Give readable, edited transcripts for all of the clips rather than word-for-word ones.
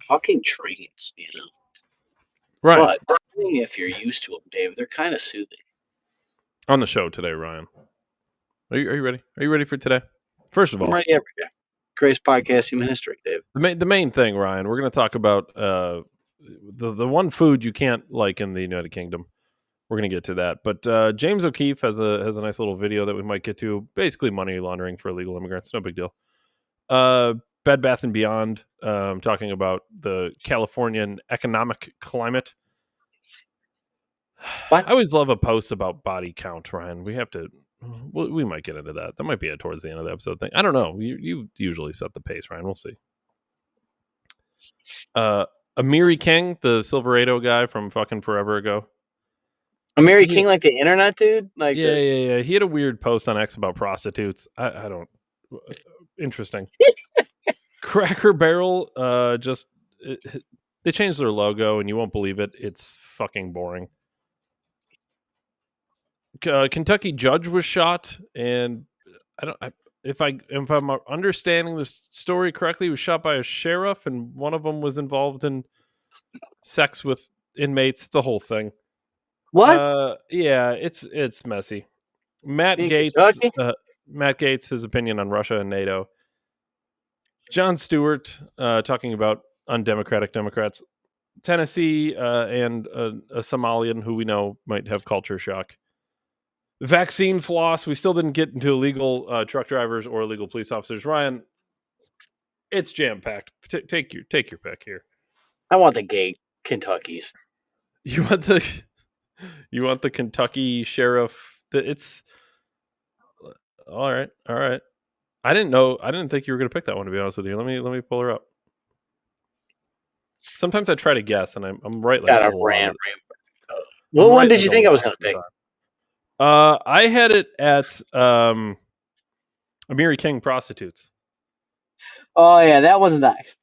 Fucking trains, you know. Ryan, But if you're used to them, Dave, they're kind of soothing. on the show today, Ryan. Are you ready? Are you ready for today? First of all, I'm ready every day. Greatest podcast in human history, Dave. the main thing, Ryan, we're going to talk about the one food you can't like in the United Kingdom. We're going to get to that, but James O'Keefe has a nice little video that we might get to. Basically, money laundering for illegal immigrants. No big deal. Bed Bath and Beyond, talking about the Californian economic climate. What? I always love a post about body count, Ryan. We have to. We might get into that. That might be towards the end of the episode thing. I don't know. You usually set the pace, Ryan. We'll see. Amiri King, the Silverado guy from fucking forever ago. Amiri King, like the internet dude? Like yeah. He had a weird post on X about prostitutes. I don't. Interesting. Cracker Barrel, they changed their logo, and you won't believe it. It's fucking boring. Kentucky judge was shot, and if I'm understanding the story correctly, he was shot by a sheriff, and one of them was involved in sex with inmates. It's a whole thing. what? Yeah, it's messy. Matt Gates, his opinion on Russia and NATO. Jon Stewart talking about undemocratic Democrats. Tennessee and a Somalian who we know might have culture shock. Vaccine floss. We still didn't get into illegal truck drivers or illegal police officers. Ryan, it's jam packed. Take your pick here. I want the gay Kentucky's. You want the Kentucky sheriff. It's all right. I didn't think you were going to pick that one, to be honest with you. Let me pull her up. Sometimes I try to guess, and I'm right. Like Got a Rant. What one did you think I was going to pick? I had it at Amiri King prostitutes. Oh yeah, that one's nice.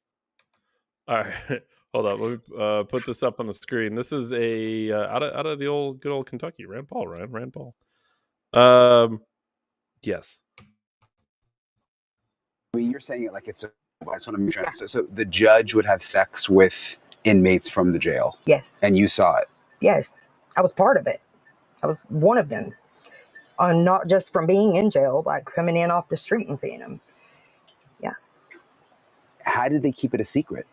All right, hold up. Let me put this up on the screen. This is a out of the good old Kentucky. Rand Paul. Yes. I mean, you're saying it like it's. I just want to make sure. So the judge would have sex with inmates from the jail. Yes. And you saw it. Yes, I was part of it. I was one of them. Not just from being in jail, like coming in off the street and seeing them. Yeah. How did they keep it a secret?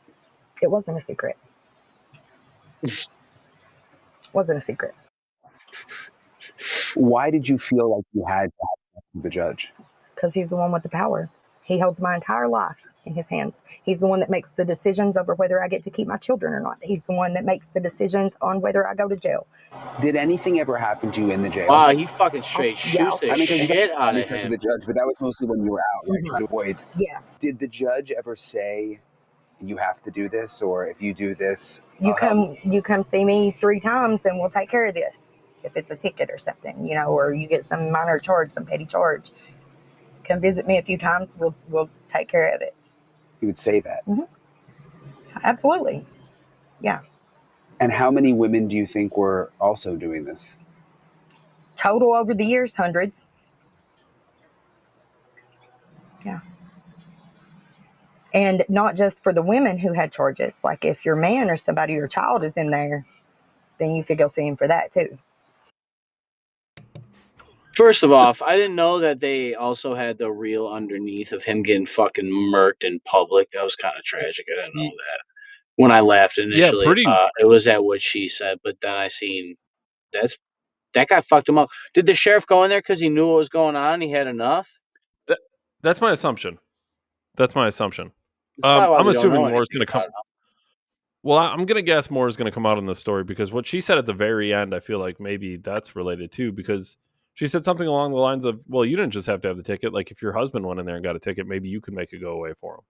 It wasn't a secret. Wasn't a secret. Why did you feel like you had to have sex with the judge? Because he's the one with the power. He holds my entire life in his hands. He's the one that makes the decisions over whether I get to keep my children or not. He's the one that makes the decisions on whether I go to jail. Did anything ever happen to you in the jail? Wow, he fucking straight shoots the shit out of him. The judge, but that was mostly when you were out, right? Trying to avoid. Yeah. Did the judge ever say, you have to do this, or if you do this, you come see me 3 times and we'll take care of this. If it's a ticket or something, or you get some minor charge, some petty charge. Come visit me a few times. We'll take care of it. He would say that. Mm-hmm. Absolutely. Yeah. And how many women do you think were also doing this? Total over the years, hundreds. Yeah. And not just for the women who had charges. Like if your man or somebody, your child is in there, then you could go see him for that too. First of all, I didn't know that they also had the reel underneath of him getting fucking murked in public. That was kind of tragic. I didn't know that. When I laughed initially, it was at what she said, but then I seen that guy fucked him up. Did the sheriff go in there because he knew what was going on? He had enough? That's my assumption. I'm assuming more is going to come. Well, I'm going to guess more is going to come out in the story because what she said at the very end, I feel like maybe that's related too, because she said something along the lines of, well, you didn't just have to have the ticket. Like if your husband went in there and got a ticket, maybe you could make it go away for him.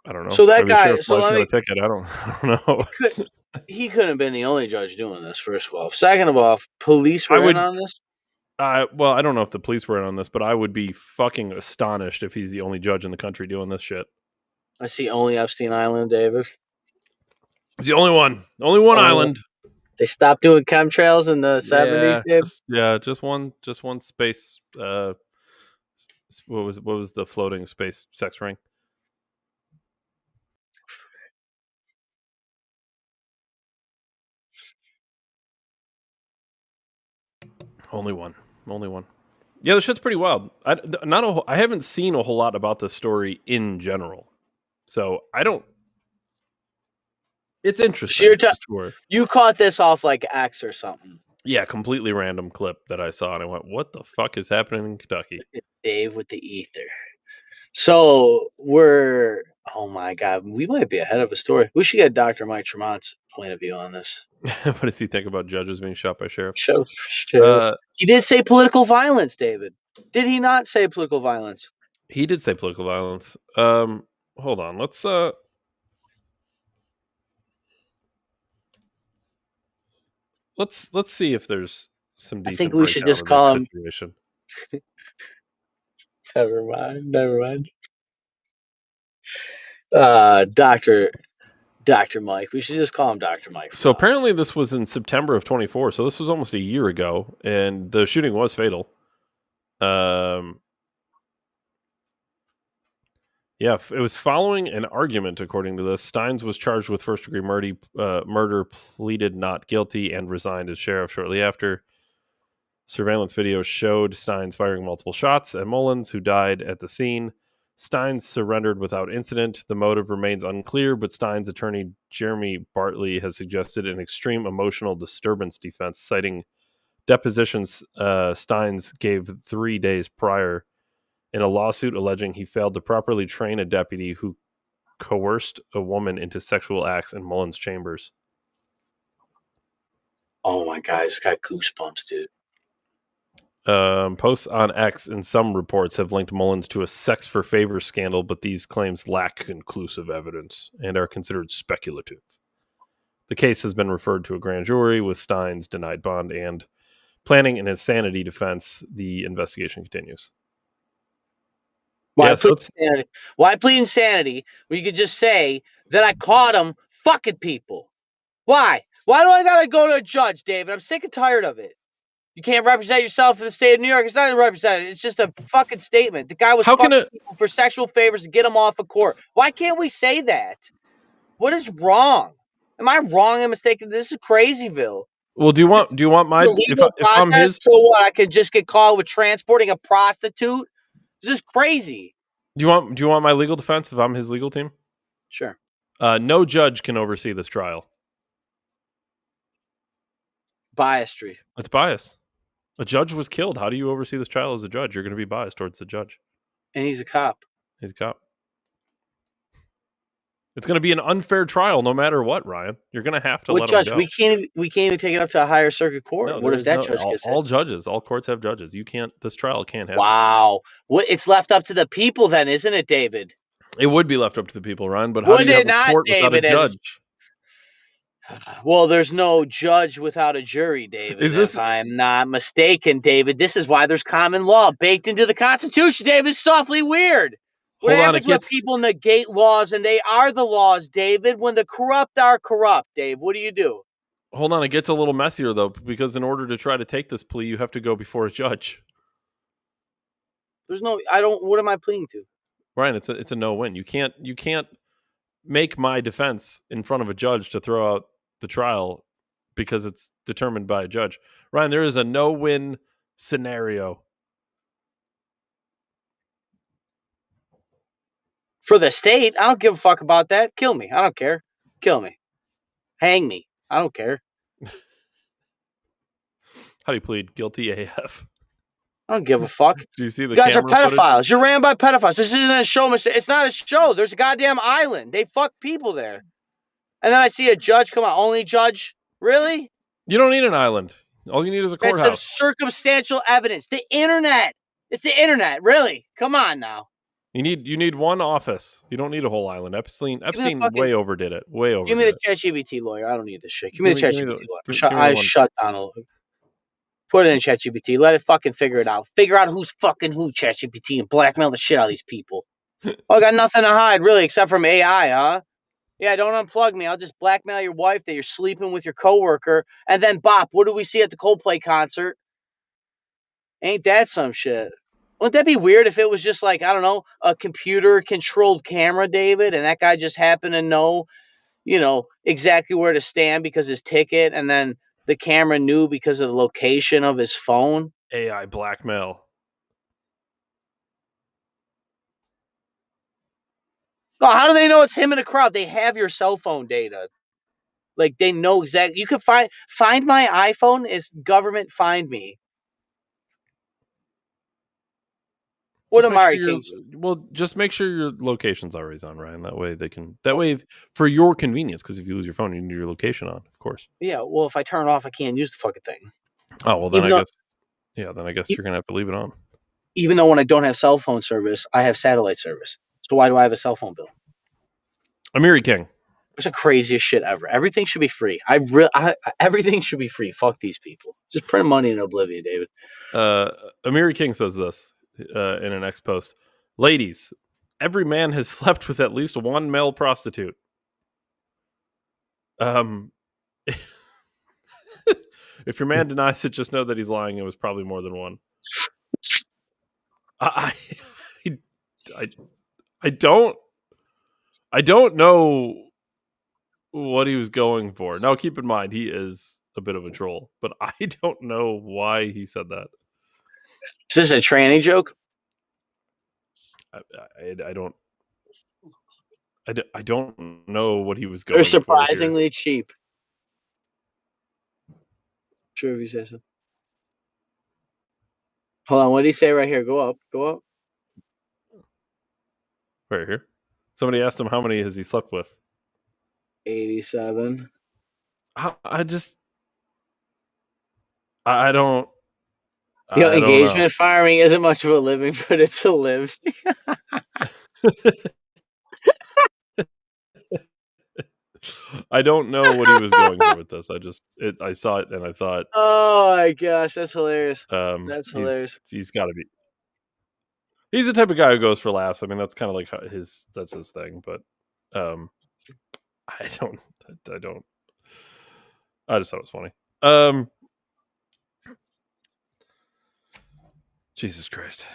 I don't know. So that guy, a ticket. I don't know. He couldn't have been the only judge doing this, first of all. Second of all, police were in on this? Well, I don't know if the police were in on this, but I would be fucking astonished if he's the only judge in the country doing this shit. I see only Epstein Island, David. It's the only one. Only one island. They stopped doing chemtrails in the 70s, Dave? Just one space What was the floating space sex ring? Only one. Yeah, the shit's pretty wild. I haven't seen a whole lot about this story in general, so I don't. It's interesting. So you caught this off like X or something. Yeah, completely random clip that I saw, and I went, "What the fuck is happening in Kentucky?" Dave with the ether. So oh my god, we might be ahead of a story. We should get Dr. Mike Tremont's point of view on this. What does he think about judges being shot by sheriffs? He did say political violence, David. Did he not say political violence? He did say political violence. Hold on. Let's see if there's some decent. I think we should just call him. Never mind. Dr. Mike. We should just call him Dr. Mike. So apparently this was in September of 24. So this was almost a year ago, and the shooting was fatal. Yeah, it was following an argument, according to this. Steins was charged with first-degree murder, pleaded not guilty, and resigned as sheriff shortly after. Surveillance video showed Steins firing multiple shots at Mullins, who died at the scene. Steins surrendered without incident. The motive remains unclear, but Steins' attorney Jeremy Bartley has suggested an extreme emotional disturbance defense, citing depositions Steins gave 3 days prior in a lawsuit alleging he failed to properly train a deputy who coerced a woman into sexual acts in Mullins' chambers. Oh my god, I just got goosebumps, dude. Posts on X and some reports have linked Mullins to a sex for favor scandal, but these claims lack conclusive evidence and are considered speculative. The case has been referred to a grand jury, with Steins denied bond and planning an insanity defense. The investigation continues. Why plead insanity when you could just say that I caught him fucking people? Why? Why do I gotta go to a judge, David? I'm sick and tired of it. You can't represent yourself in the state of New York. It's not represented. It's just a fucking statement. The guy was fucking people for sexual favors to get him off of court. Why can't we say that? What is wrong? Am I wrong and mistaken? This is crazyville. Well, do you want my legal process? So what? I could just get caught with transporting a prostitute? This is crazy. Do you want my legal defense if I'm his legal team? Sure. No judge can oversee this trial. Biased. It's bias. A judge was killed. How do you oversee this trial as a judge? You're going to be biased towards the judge. And he's a cop. He's a cop. It's going to be an unfair trial no matter what, Ryan. You're going to have to let him go. We can't even take it up to a higher circuit court. No, what if that judge gets all judges, all courts have judges. This trial can't happen. Wow. It's left up to the people then, isn't it, David? It would be left up to the people, Ryan, but how do you have a court without a judge? Well, there's no judge without a jury, David. If I'm not mistaken, David, this is why there's common law baked into the Constitution, David. It's softly weird. What happens when people negate laws and they are the laws, David? When the corrupt are corrupt, Dave, what do? Hold on, it gets a little messier, though, because in order to try to take this plea, you have to go before a judge. What am I pleading to? Ryan, it's a no-win. You can't make my defense in front of a judge to throw out the trial because it's determined by a judge. Ryan, there is a no-win scenario. For the state, I don't give a fuck about that. Kill me. I don't care. Kill me. Hang me. I don't care. How do you plead? Guilty AF. I don't give a fuck. Do you see the you guys are pedophiles. Footage? You're ran by pedophiles. This isn't a show. It's not a show. There's a goddamn island. They fuck people there. And then I see a judge come out. Only judge? Really? You don't need an island. All you need is a courthouse. That's some circumstantial evidence. The internet. It's the internet. Really? Come on now. You need one office. You don't need a whole island. Epstein way overdid it. Way overdid it. Give me the ChatGPT lawyer. I don't need this shit. Give me the ChatGPT lawyer. I shut down. Put it in ChatGPT. Let it fucking figure it out. Figure out who's fucking who, ChatGPT, and blackmail the shit out of these people. I got nothing to hide, really, except from AI, huh? Yeah, don't unplug me. I'll just blackmail your wife that you're sleeping with your coworker. And then, Bop, what do we see at the Coldplay concert? Ain't that some shit? Wouldn't that be weird if it was just like, I don't know, a computer-controlled camera, David, and that guy just happened to know, exactly where to stand because his ticket, and then the camera knew because of the location of his phone? AI blackmail. Oh, how do they know it's him in a crowd? They have your cell phone data. Like, they know exactly. You can find my iPhone is government find me. What Amari Kings? Well, just make sure your location's always on, Ryan. That way they can. That way, for your convenience, because if you lose your phone, you need your location on, of course. Yeah. Well, if I turn it off, I can't use the fucking thing. Oh well, then I guess. Yeah, then I guess you're gonna have to leave it on. Even though when I don't have cell phone service, I have satellite service. So why do I have a cell phone bill? Amiri King. It's the craziest shit ever. Everything should be free. Everything should be free. Fuck these people. Just print money in oblivion, David. Amiri King says this in an X post. Ladies, every man has slept with at least one male prostitute. If your man denies it, just know that he's lying. It was probably more than one. I don't know what he was going for. Now, keep in mind, he is a bit of a troll, but I don't know why he said that. Is this a tranny joke? I don't know what he was going. They're surprisingly cheap. Sure, if you say so. Hold on, what did he say right here? Go up. Right here. Somebody asked him how many has he slept with. 87. I don't. Engagement farming isn't much of a living, but it's a living. I don't know what he was going for with this. I saw it and I thought, oh my gosh, that's hilarious. That's hilarious. He's got to be. He's the type of guy who goes for laughs. I mean, that's kind of like that's his thing. But I don't. I just thought it was funny. Jesus Christ.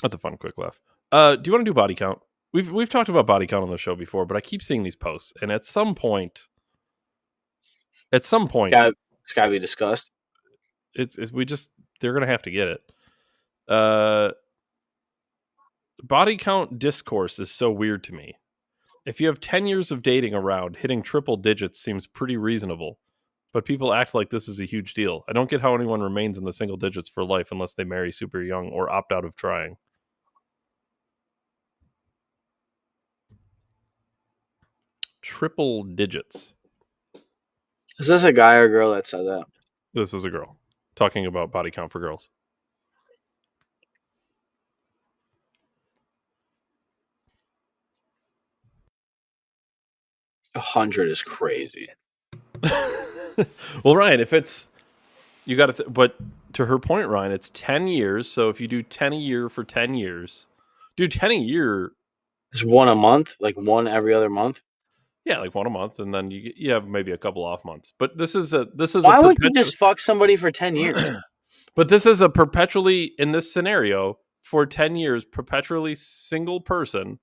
That's a fun, quick laugh. Do you want to do body count? We've talked about body count on the show before, but I keep seeing these posts, and at some point, it's got to be discussed. They're gonna have to get it. Body count discourse is so weird to me. If you have 10 years of dating around, hitting triple digits seems pretty reasonable. But people act like this is a huge deal. I don't get how anyone remains in the single digits for life unless they marry super young or opt out of trying. Triple digits. Is this a guy or girl that said that? This is a girl talking about body count for girls. $100 is crazy. Well, Ryan, if it's you got to, but to her point, Ryan, it's 10 years. So if you do 10 a year for 10 years, do 10 a year. Is one a month? Like one every other month? Yeah, like one a month, and then you have maybe a couple off months. But this is why would you just fuck somebody for 10 years? But this is a perpetually, in this scenario, for 10 years, perpetually single person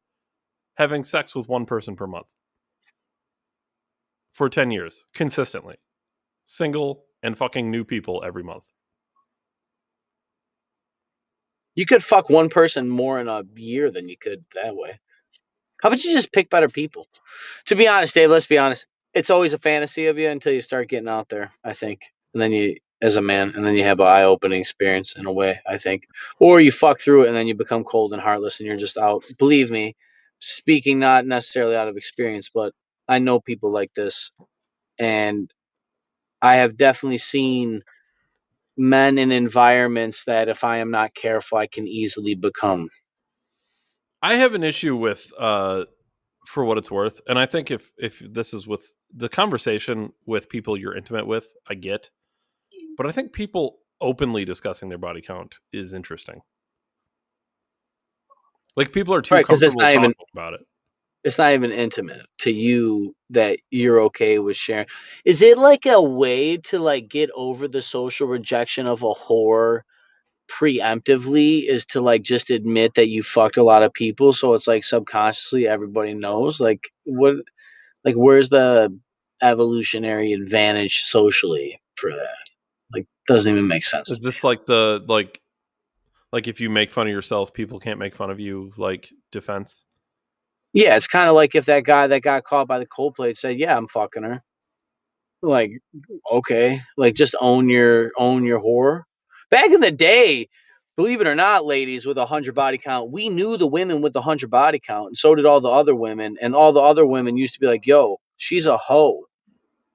having sex with one person per month. For 10 years, consistently. Single and fucking new people every month. You could fuck one person more in a year than you could that way. How about you just pick better people? To be honest, Dave, let's be honest. It's always a fantasy of you until you start getting out there, I think. And then you, as a man, and then you have an eye-opening experience in a way, I think. Or you fuck through it and then you become cold and heartless and you're just out. Believe me, speaking not necessarily out of experience, but I know people like this. And I have definitely seen men in environments that if I am not careful, I can easily become. I have an issue with, for what it's worth, and I think if this is with the conversation with people you're intimate with, I get, but I think people openly discussing their body count is interesting. Like people are too comfortable talking about it. It's not even intimate to you that you're okay with sharing. Is it like a way to like get over the social rejection of a whore preemptively? Is to like just admit that you fucked a lot of people, so it's like subconsciously everybody knows? Like what? Like where's the evolutionary advantage socially for that? Like doesn't even make sense to Is me. this like the like if you make fun of yourself, people can't make fun of you, like defense? Yeah, it's kind of like if that guy that got caught by the cold plate said, "Yeah, I'm fucking her." Like, okay, like just own your whore. Back in the day, believe it or not, ladies with 100 body count, we knew the women with the 100 body count, and so did all the other women. And all the other women used to be like, "Yo, she's a hoe."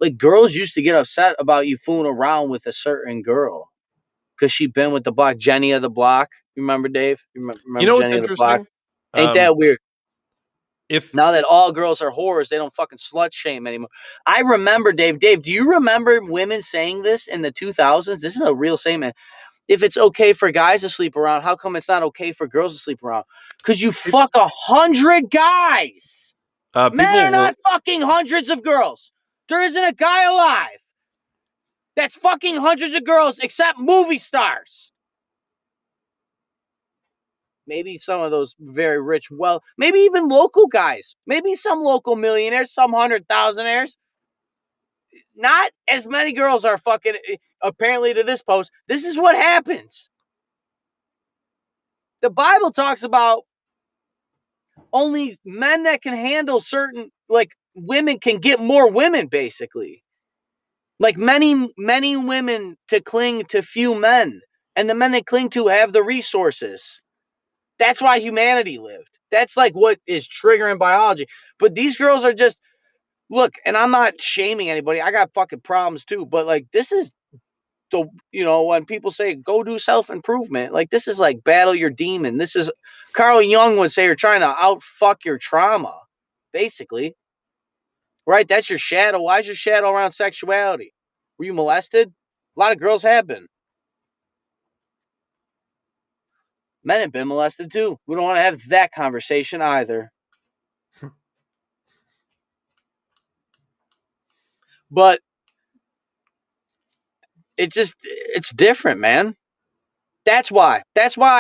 Like girls used to get upset about you fooling around with a certain girl because she been with the block, Jenny of the block. You remember Dave? You You remember know what's Jenny of the block? interesting? Ain't that weird? If Now that all girls are whores, they don't fucking slut shame anymore. I remember, Dave. Dave, do you remember women saying this in the 2000s? This is a real statement. If it's okay for guys to sleep around, how come it's not okay for girls to sleep around? Because you fuck 100 guys. Men people are will not fucking hundreds of girls. There isn't a guy alive that's fucking hundreds of girls except movie stars. Maybe some of those very rich, well, maybe even local guys. Maybe some local millionaires, some 100,000aires. Not as many girls are fucking, apparently to this post. This is what happens. The Bible talks about only men that can handle certain, like women can get more women, basically. Like many women to cling to few men. And the men they cling to have the resources. That's why humanity lived. That's like what is triggering biology. But these girls are just, look, and I'm not shaming anybody. I got fucking problems too. But like, this is the, when people say go do self-improvement, like this is like battle your demon. This is, Carl Jung would say, you're trying to outfuck your trauma, basically. Right? That's your shadow. Why is your shadow around sexuality? Were you molested? A lot of girls have been. Men have been molested too. We don't want to have that conversation either. But it's different, man. That's why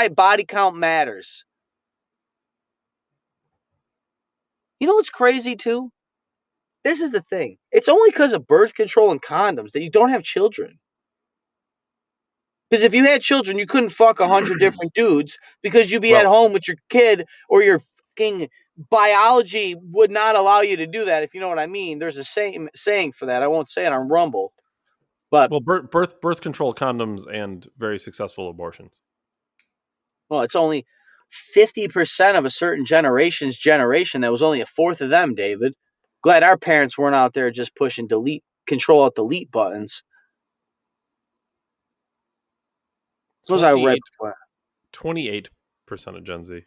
body count matters. You know what's crazy too? This is the thing. It's only because of birth control and condoms that you don't have children. Because if you had children, you couldn't fuck 100 different dudes because you'd be at home with your kid, or your fucking biology would not allow you to do that, if you know what I mean. There's a saying for that. I won't say it on Rumble. But birth control condoms and very successful abortions. Well, it's only 50% of a certain generation's generation. That was only a fourth of them, David. Glad our parents weren't out there just pushing control alt delete buttons. What was I right before? 28% of Gen Z.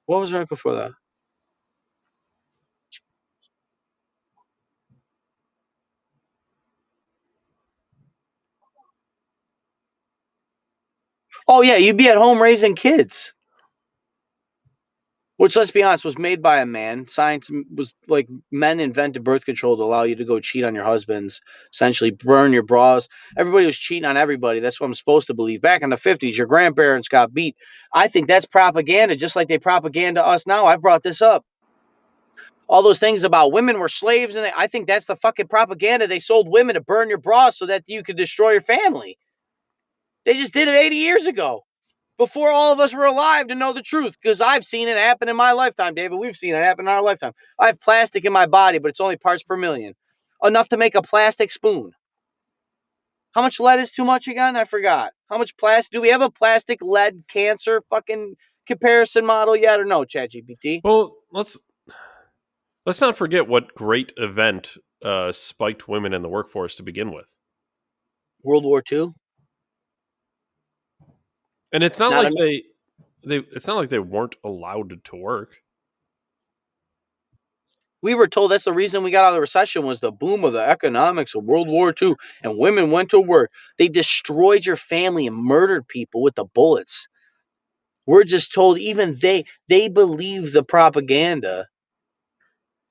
What was right before that? Oh, yeah, you'd be at home raising kids. Which, let's be honest, was made by a man. Science was like, men invented birth control to allow you to go cheat on your husbands, essentially burn your bras. Everybody was cheating on everybody. That's what I'm supposed to believe. Back in the 50s, your grandparents got beat. I think that's propaganda, just like they propaganda us now. I've brought this up. All those things about women were slaves, and I think that's the fucking propaganda. They sold women to burn your bras so that you could destroy your family. They just did it 80 years ago, before all of us were alive to know the truth, because I've seen it happen in my lifetime, David. We've seen it happen in our lifetime. I have plastic in my body, but it's only parts per million. Enough to make a plastic spoon. How much lead is too much again? I forgot. How much plastic? Do we have a plastic lead cancer fucking comparison model yet, or no, ChatGPT? Well, let's not forget what great event spiked women in the workforce to begin with. World War II. And it's not like it's not like they weren't allowed to work. We were told that's the reason we got out of the recession, was the boom of the economics of World War II, and women went to work. They destroyed your family and murdered people with the bullets. We're just told, even they believe the propaganda.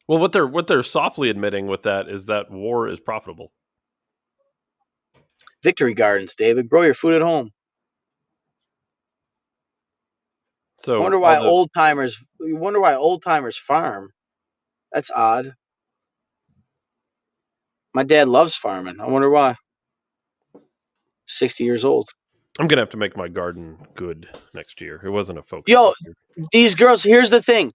Well, what they're softly admitting with that is that war is profitable. Victory gardens, David. Grow your food at home. So I wonder why old timers. You wonder why old timers farm. That's odd. My dad loves farming. I wonder why. 60 years old. I'm gonna have to make my garden good next year. It wasn't a focus. Yo, these girls. Here's the thing.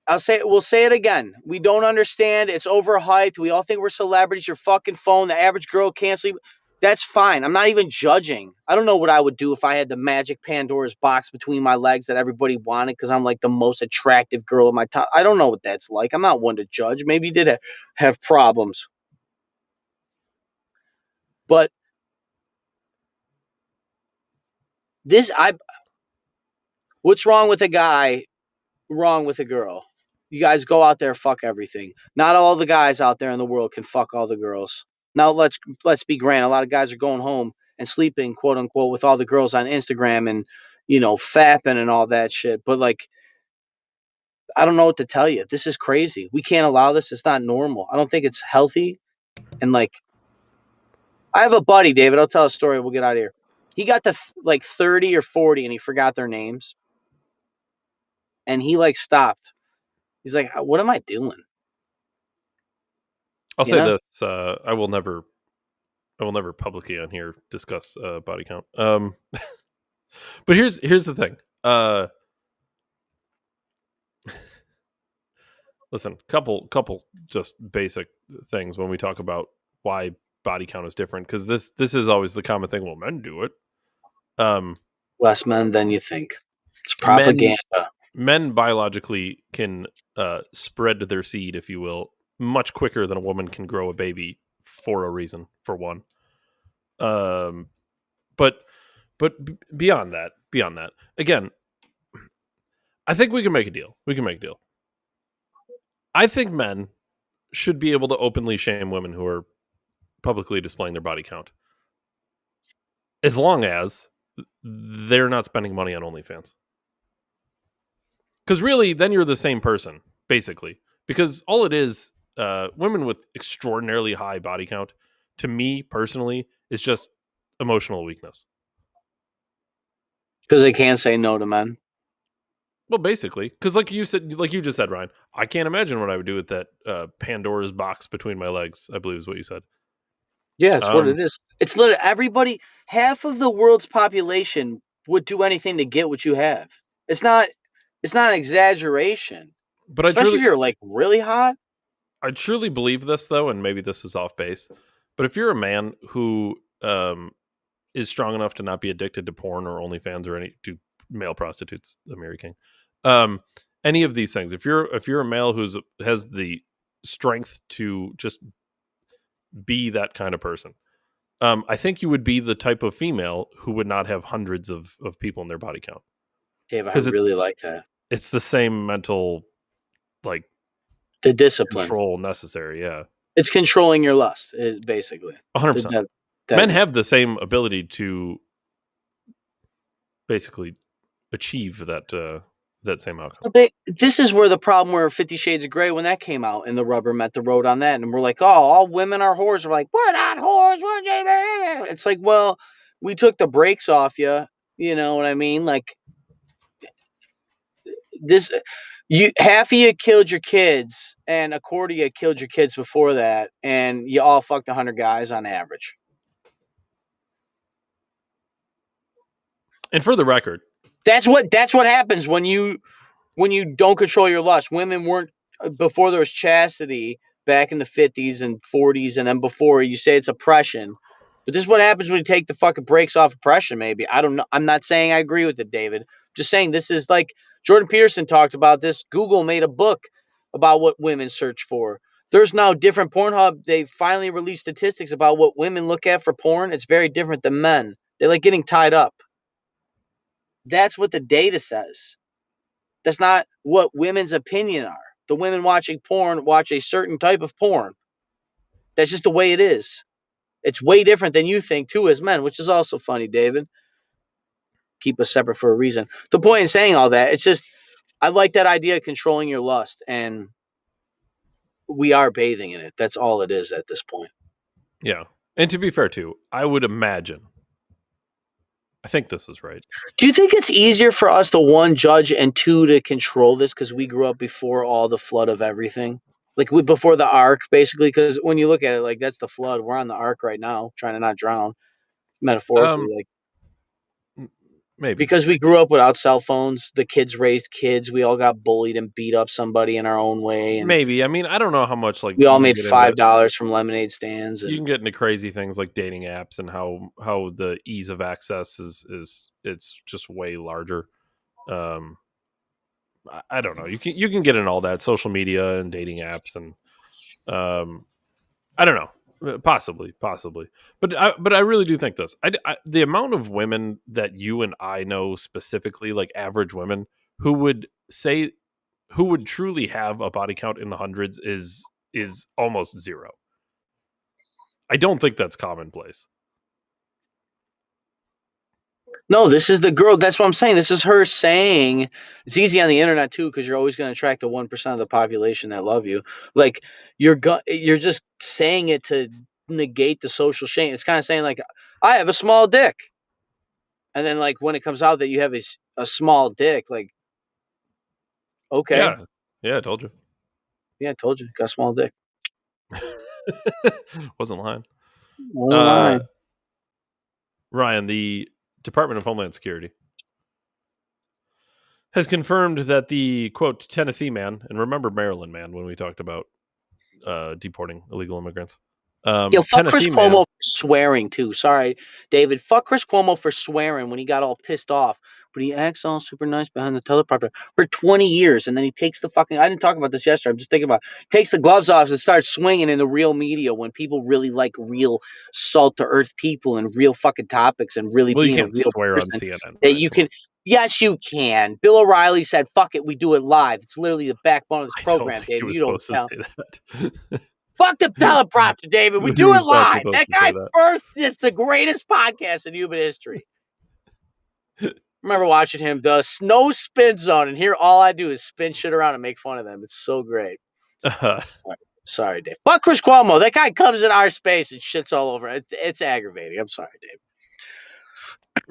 We'll say it again. We don't understand. It's overhyped. We all think we're celebrities. Your fucking phone. The average girl can't sleep. That's fine. I'm not even judging. I don't know what I would do if I had the magic Pandora's box between my legs that everybody wanted because I'm like the most attractive girl in my town. I don't know what that's like. I'm not one to judge. Maybe you did have problems. But what's wrong with a guy? Wrong with a girl? You guys go out there, fuck everything. Not all the guys out there in the world can fuck all the girls. Now let's be grand. A lot of guys are going home and sleeping, quote unquote, with all the girls on Instagram and fapping and all that shit. But like, I don't know what to tell you. This is crazy. We can't allow this. It's not normal. I don't think it's healthy. And like, I have a buddy, David. I'll tell a story. We'll get out of here. He got to like 30 or 40 and he forgot their names. And he like stopped. He's like, what am I doing? I'll say this: I will never publicly on here discuss body count. But here's the thing. Listen, couple just basic things when we talk about why body count is different, because this is always the common thing. Well, men do it. Less men than you think. It's propaganda. Men biologically can spread their seed, if you will, much quicker than a woman can grow a baby for a reason, for one. But beyond that, again, I think we can make a deal. I think men should be able to openly shame women who are publicly displaying their body count, as long as they're not spending money on OnlyFans. Because really, then you're the same person, basically. Because all it is, women with extraordinarily high body count, to me personally, is just emotional weakness. Because they can't say no to men. Well, basically, because like you just said, Ryan, I can't imagine what I would do with that Pandora's box between my legs, I believe is what you said. Yeah, it's what it is. It's literally everybody. Half of the world's population would do anything to get what you have. It's not an exaggeration. But especially if you're like really hot. I truly believe this, though, and maybe this is off base. But if you're a man who is strong enough to not be addicted to porn or OnlyFans or to male prostitutes, Mary King, any of these things, if you're a male who has the strength to just be that kind of person, I think you would be the type of female who would not have hundreds of people in their body count. Dave, I really like that. It's the same mental, like, the discipline control necessary. Yeah, it's controlling your lust, basically. 100%. Men have the same ability to basically achieve that same outcome. This is where the problem where 50 Shades of Grey, when that came out and the rubber met the road on that, and we're like, oh, all women are whores. We're like, we're not whores. We're JB. It's like, well, we took the brakes off you. You know what I mean? Like, half of you killed your kids, and a quarter of you killed your kids before that, and you all fucked 100 guys on average. And for the record, that's what happens when you don't control your lust. Women weren't, before there was chastity back in the 50s and 40s, and then before, you say it's oppression. But this is what happens when you take the fucking brakes off oppression, maybe. I don't know. I'm not saying I agree with it, David. I'm just saying this is like Jordan Peterson talked about this. Google made a book about what women search for. There's now different Pornhub. They finally released statistics about what women look at for porn. It's very different than men. They like getting tied up. That's what the data says. That's not what women's opinion are. The women watching porn watch a certain type of porn. That's just the way it is. It's way different than you think, too, as men, which is also funny, David. Keep us separate for a reason. The point in saying all that, it's just, I like that idea of controlling your lust. And we are bathing in it. That's all it is at this point. Yeah. And to be fair, too, I would imagine, I think this is right. Do you think it's easier for us to, one, judge, and two, to control this because we grew up before all the flood of everything? Like, before the ark, basically, because when you look at it, like, that's the flood. We're on the ark right now, trying to not drown, metaphorically. Maybe. Because we grew up without cell phones, the kids raised kids, we all got bullied and beat up somebody in our own way. And maybe. I mean, I don't know how much, like, we all made $5 from lemonade stands. You can get into crazy things like dating apps and how the ease of access is it's just way larger. I don't know. You can get in all that, social media and dating apps, and I don't know. Possibly, but I really do think this. The amount of women that you and I know specifically, like average women, who would truly have a body count in the hundreds is almost zero. I don't think that's commonplace. No, this is the girl. That's what I'm saying. This is her saying. It's easy on the internet too, because you're always going to attract the 1% of the population that love you. Like, you're just saying it to negate the social shame. It's kind of saying, like, I have a small dick, and then, like, when it comes out that you have a small dick, like, okay, yeah, I told you. Yeah, I told you, got a small dick. Wasn't lying. Wasn't lying. Ryan, the Department of Homeland Security has confirmed that the, quote, Tennessee man, and remember Maryland man when we talked about deporting illegal immigrants. Fuck Chris Cuomo for swearing too. Sorry, David. Fuck Chris Cuomo for swearing when he got all pissed off. But he acts all super nice behind the teleprompter for 20 years, and then he takes the fucking. I didn't talk about this yesterday. I'm just thinking about. Takes the gloves off and starts swinging in the real media when people really like real salt to earth people and real fucking topics and really being you can't a real swear person on CNN. That you can. Yes, you can. Bill O'Reilly said, "Fuck it, we do it live." It's literally the backbone of this program, David. You don't tell. Fuck the teleprompter, David. We do it live. That guy birthed this, the greatest podcast in human history. Remember watching him, the Snow Spin Zone, and here all I do is spin shit around and make fun of them. It's so great. Sorry, Dave. Fuck Chris Cuomo. That guy comes in our space and shits all over. It's aggravating. I'm sorry, Dave.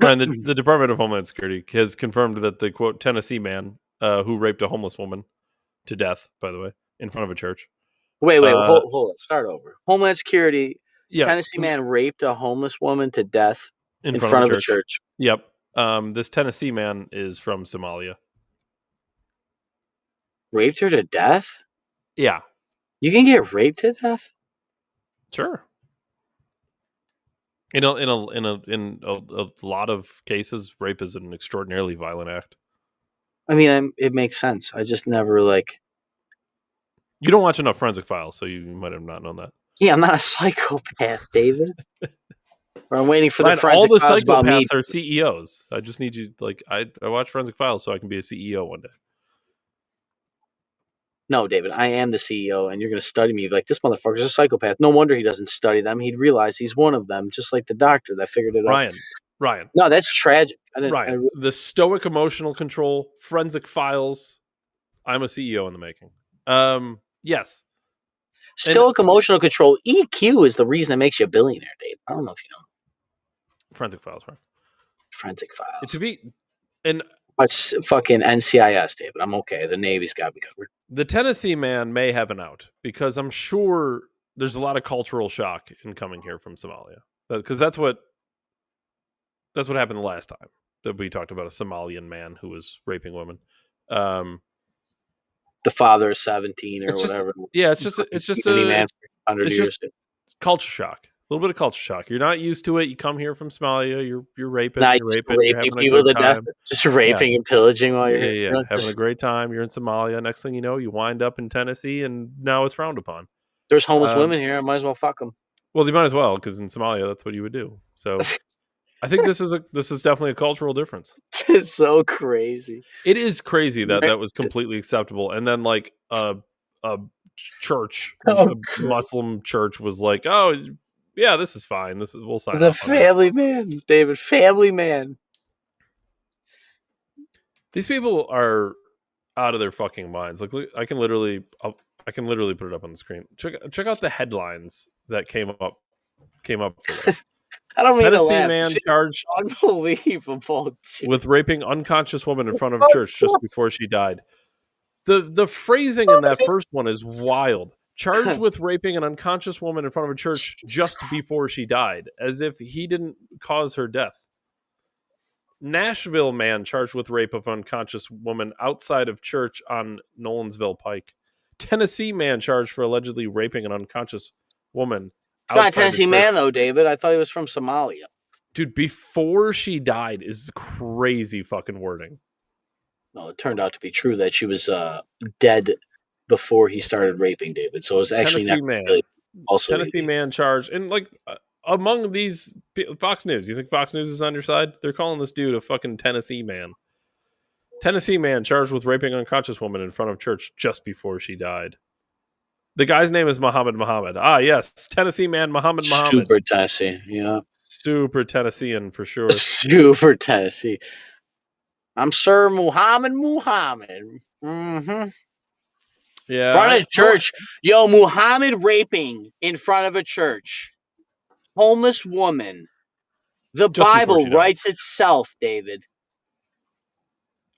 Ryan, the Department of Homeland Security has confirmed that the, quote, Tennessee man who raped a homeless woman to death, by the way, in front of a church. Wait, hold on. Start over. Homeland Security, Tennessee man raped a homeless woman to death in front of a church. Yep. This Tennessee man is from Somalia. Raped her to death? Yeah. You can get raped to death? Sure. In a lot of cases, rape is an extraordinarily violent act. I mean, it makes sense. I just never You don't watch enough Forensic Files, so you might have not known that. Yeah, I'm not a psychopath, David. I'm waiting for the Forensic Files. All the psychopaths are CEOs. I just need you, I watch Forensic Files so I can be a CEO one day. No, David, I am the CEO, and you're going to study me like, this motherfucker's a psychopath. No wonder he doesn't study them. He'd realize he's one of them, just like the doctor that figured it out. Ryan. No, that's tragic. The stoic emotional control, Forensic Files. I'm a CEO in the making. Yes. Stoic emotional control. EQ is the reason that makes you a billionaire, Dave. I don't know if you know. Forensic Files, right? Forensic Files. It's fucking NCIS, David. I'm okay. The Navy's got me covered. The Tennessee man may have an out because I'm sure there's a lot of cultural shock in coming here from Somalia. Because that's what happened the last time that we talked about a Somalian man who was raping women. The father is 17 or whatever. It's just culture shock. A little bit of culture shock. You're not used to it. You come here from Somalia. You're raping. You're having people to death. Just raping and pillaging while you're here. Yeah. Having a great time. You're in Somalia. Next thing you know, you wind up in Tennessee, and now it's frowned upon. There's homeless women here. I might as well fuck them. Well, you might as well, because in Somalia, that's what you would do. So, I think this is definitely a cultural difference. It's so crazy. It is crazy that was completely acceptable, and then like a church, a Muslim church, was like, "Oh, yeah, this is fine. We'll sign." The family man, David. Family man. These people are out of their fucking minds. Like, I can I can literally put it up on the screen. Check out the headlines that came up for this. I don't mean Tennessee to laugh. man charged Unbelievable, dude. with raping unconscious woman in front of a church just before she died. The phrasing in that first one is wild. Charged with raping an unconscious woman in front of a church just before she died, as if he didn't cause her death. Nashville man charged with rape of unconscious woman outside of church on Nolensville Pike. Tennessee man charged for allegedly raping an unconscious woman. It's not a Tennessee man, though, David. I thought he was from Somalia. Dude, before she died is crazy fucking wording. No, it turned out to be true that she was dead before he started raping David. So it was actually Tennessee man charged. And like among these, Fox News, you think Fox News is on your side? They're calling this dude a fucking Tennessee man. Tennessee man charged with raping unconscious woman in front of church just before she died. The guy's name is Muhammad. Ah, yes. Tennessee man Muhammad. Super Tennessee, yeah. Super Tennessean for sure. Super Tennessee. I'm Sir Muhammad. Mm-hmm. Yeah. Front of church. Yo, Muhammad raping in front of a church. Homeless woman. The just Bible writes itself, David.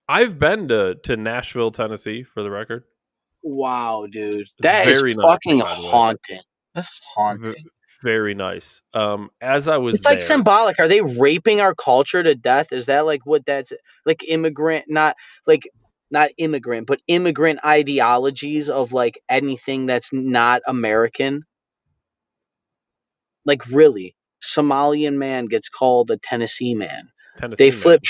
I've been to Nashville, Tennessee, for the record. Wow, dude. That is fucking haunting. That's haunting. Very nice. As I was It's like symbolic. Are they raping our culture to death? Is that like what that's like immigrant, not immigrant, but immigrant ideologies of like anything that's not American? Like really, Somalian man gets called a Tennessee man. They flip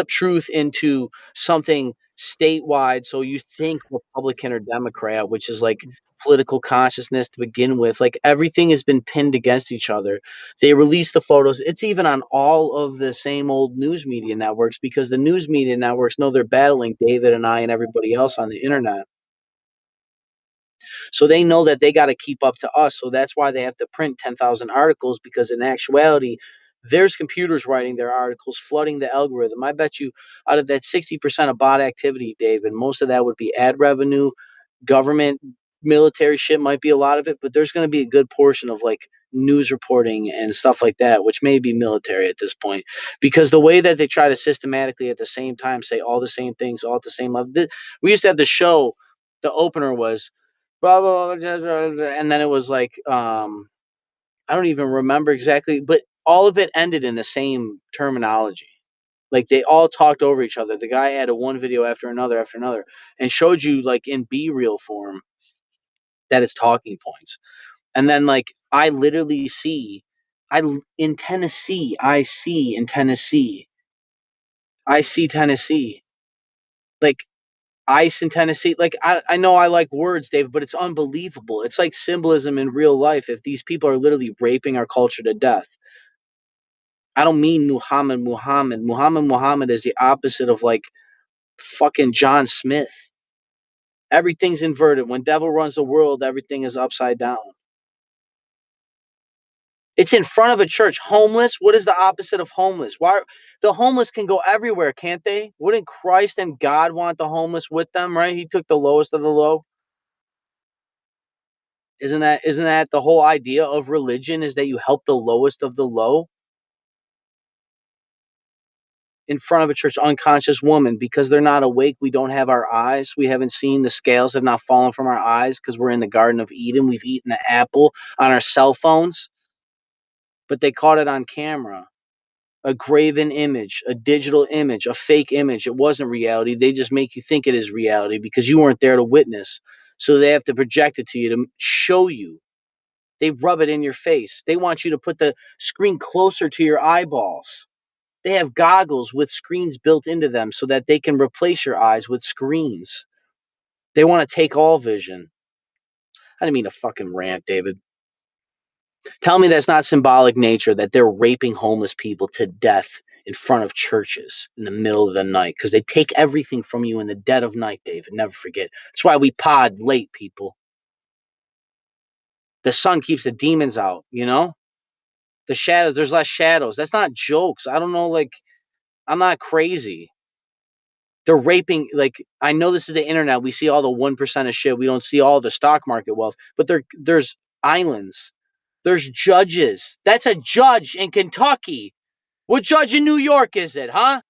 truth into something statewide. So you think Republican or Democrat, which is like political consciousness to begin with. Like everything has been pinned against each other. They release the photos. It's even on all of the same old news media networks because the news media networks know they're battling David and I and everybody else on the internet. So they know that they got to keep up to us. So that's why they have to print 10,000 articles because in actuality, there's computers writing their articles, flooding the algorithm. I bet you out of that 60% of bot activity, David, most of that would be ad revenue, government, military shit might be a lot of it, but there's going to be a good portion of like news reporting and stuff like that, which may be military at this point, because the way that they try to systematically at the same time say all the same things, all at the same level. We used to have the show, the opener was blah, blah, blah, blah, blah, and then it was like, I don't even remember exactly, but all of it ended in the same terminology. Like they all talked over each other. The guy added one video after another, and showed you like in B-reel form that it's talking points. And then like I literally see, in Tennessee, I see like ice in Tennessee. Like I know I like words, David, but it's unbelievable. It's like symbolism in real life. If these people are literally raping our culture to death. I don't mean Muhammad. Muhammad is the opposite of like fucking John Smith. Everything's inverted. When devil runs the world, everything is upside down. It's in front of a church. Homeless. What is the opposite of homeless? Why the homeless can go everywhere, can't they? Wouldn't Christ and God want the homeless with them, right? He took the lowest of the low. Isn't that the whole idea of religion is that you help the lowest of the low? In front of a church, unconscious woman, because they're not awake. We don't have our eyes. We haven't seen the scales have not fallen from our eyes because we're in the Garden of Eden. We've eaten the apple on our cell phones, but they caught it on camera. A graven image, a digital image, a fake image. It wasn't reality. They just make you think it is reality because you weren't there to witness. So they have to project it to you to show you. They rub it in your face. They want you to put the screen closer to your eyeballs. They have goggles with screens built into them so that they can replace your eyes with screens. They want to take all vision. I didn't mean to fucking rant, David. Tell me that's not symbolic nature, that they're raping homeless people to death in front of churches in the middle of the night because they take everything from you in the dead of night, David. Never forget. That's why we pod late, people. The sun keeps the demons out, you know? The shadows, there's less shadows. That's not jokes. I don't know, like, I'm not crazy. They're raping. Like, I know this is the internet. We see all the 1% of shit. We don't see all the stock market wealth. But there's islands. There's judges. That's a judge in Kentucky. What judge in New York is it, huh?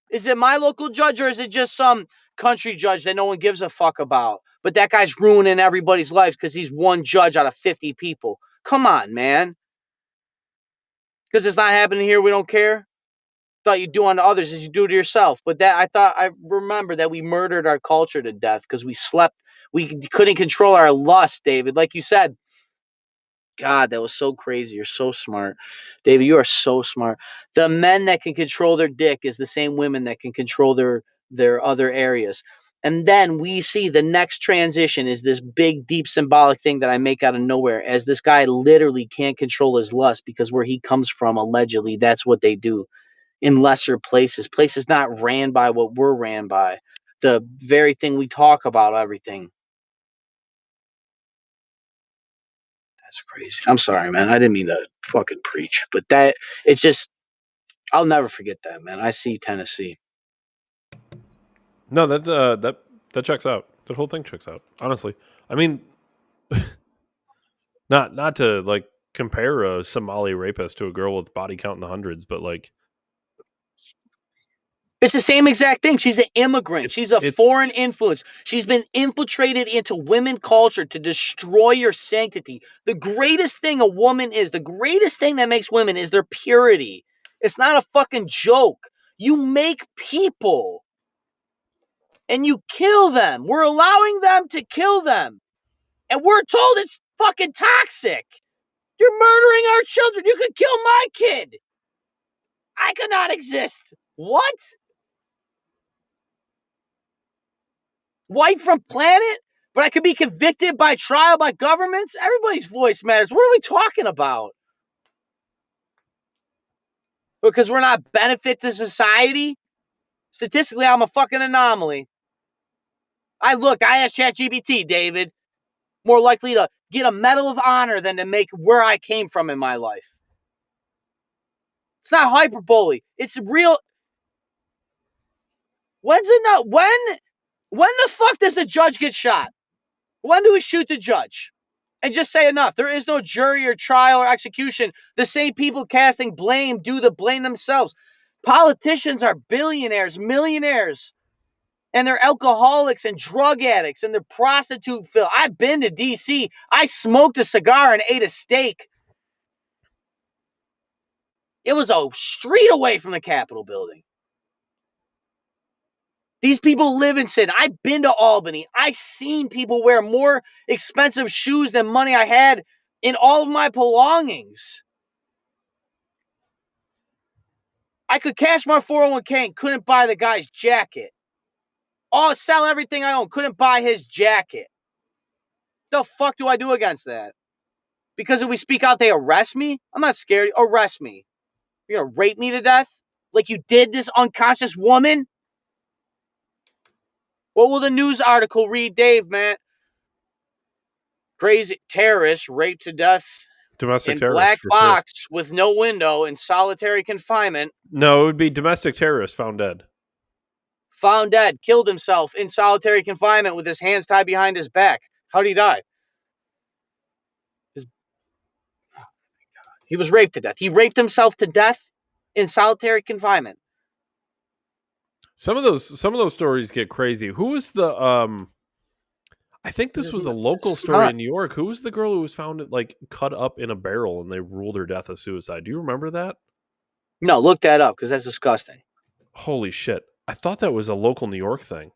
Is it my local judge, or is it just some country judge that no one gives a fuck about? But that guy's ruining everybody's life because he's one judge out of 50 people. Come on, man. Because it's not happening here, we don't care. Thought you do unto others as you do to yourself. But I remember that we murdered our culture to death because we slept. We couldn't control our lust, David. Like you said, God, that was so crazy. You're so smart. David, you are so smart. The men that can control their dick is the same women that can control their other areas. And then we see the next transition is this big, deep symbolic thing that I make out of nowhere, as this guy literally can't control his lust because where he comes from, allegedly, that's what they do in lesser places. Places not ran by what we're ran by. The very thing we talk about, everything. That's crazy. I'm sorry, man. I didn't mean to fucking preach, but it's just, I'll never forget that, man. I see Tennessee. No, that checks out. That whole thing checks out. Honestly, I mean, not to like compare a Somali rapist to a girl with body count in the hundreds, but like, it's the same exact thing. She's an immigrant. She's a foreign influence. She's been infiltrated into women culture to destroy your sanctity. The greatest thing a woman is, the greatest thing that makes women is their purity. It's not a fucking joke. You make people and you kill them. We're allowing them to kill them. And we're told it's fucking toxic. You're murdering our children. You could kill my kid. I could not exist. What? White from planet? But I could be convicted by trial by governments? Everybody's voice matters. What are we talking about? Because we're not benefit to society? Statistically, I'm a fucking anomaly. I asked ChatGPT, David. More likely to get a Medal of Honor than to make where I came from in my life. It's not hyperbole. It's real. When's it not? When the fuck does the judge get shot? When do we shoot the judge? And just say enough. There is no jury or trial or execution. The same people casting blame do the blame themselves. Politicians are billionaires, millionaires, and they're alcoholics and drug addicts and they're prostitute filled. I've been to D.C. I smoked a cigar and ate a steak. It was a street away from the Capitol building. These people live in sin. I've been to Albany. I've seen people wear more expensive shoes than money I had in all of my belongings. I could cash my 401k and couldn't buy the guy's jacket. Sell everything I own. Couldn't buy his jacket. The fuck do I do against that? Because if we speak out, they arrest me? I'm not scared. Arrest me. You're going to rape me to death? Like you did this unconscious woman? What will the news article read, Dave, man? Crazy terrorist raped to death domestic in terrorist, black box sure. with no window in solitary confinement. No, it would be domestic terrorist found dead. Found dead, killed himself in solitary confinement with his hands tied behind his back. How did he die? He was raped to death. He raped himself to death in solitary confinement. Some of those stories get crazy. Who was the I think this was a local story in New York. Who was the girl who was found like cut up in a barrel and they ruled her death a suicide? Do you remember that? No, look that up because that's disgusting. Holy shit. I thought that was a local New York thing.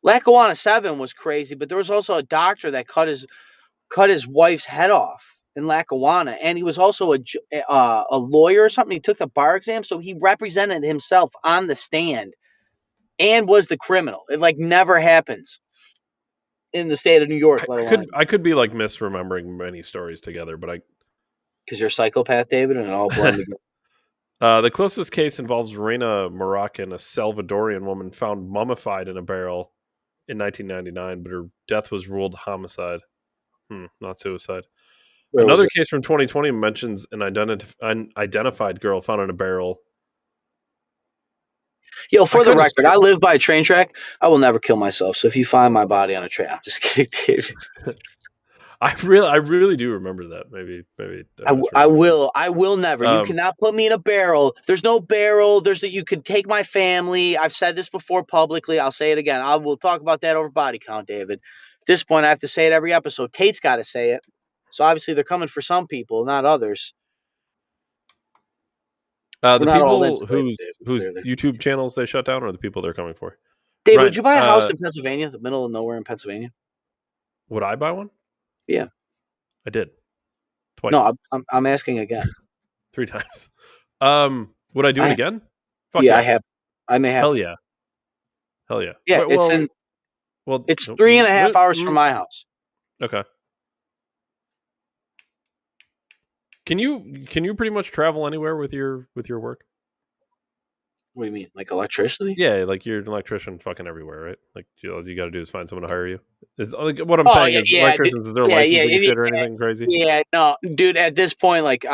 Lackawanna 7 was crazy, but there was also a doctor that cut his wife's head off in Lackawanna, and he was also a lawyer or something. He took a bar exam, so he represented himself on the stand and was the criminal. It like never happens in the state of New York. I could be like misremembering many stories together, but because you're a psychopath, David, and it all blend together. The closest case involves Reina Moroccan, a Salvadorian woman found mummified in a barrel in 1999, but her death was ruled homicide. Not suicide. Another case from 2020 mentions an unidentified girl found in a barrel Yo, for the record, I live by a train track. I will never kill myself. So if you find my body on a train, I'm just kidding, David. I really do remember that. Maybe. I will never. You cannot put me in a barrel. There's no barrel. You could take my family. I've said this before publicly. I'll say it again. We'll talk about that over body count, David. At this point, I have to say it every episode. Tate's got to say it. So obviously they're coming for some people, not others. The people whose YouTube channels they shut down are the people they're coming for. David, would you buy a house in Pennsylvania, the middle of nowhere in Pennsylvania? Would I buy one? Yeah. I did. Twice. No, I'm asking again. 3 times. Would I do it again? Fuck yeah, I have. I may have. Hell yeah. Yeah, it's 3.5 hours from my house. Okay. Can you pretty much travel anywhere with your work? What do you mean, like electricity? Yeah, like you're an electrician, fucking everywhere, right? Like all you got to do is find someone to hire you. Is like what I'm saying is electricians. Is there licensing shit or anything crazy? Yeah, no, dude. At this point, like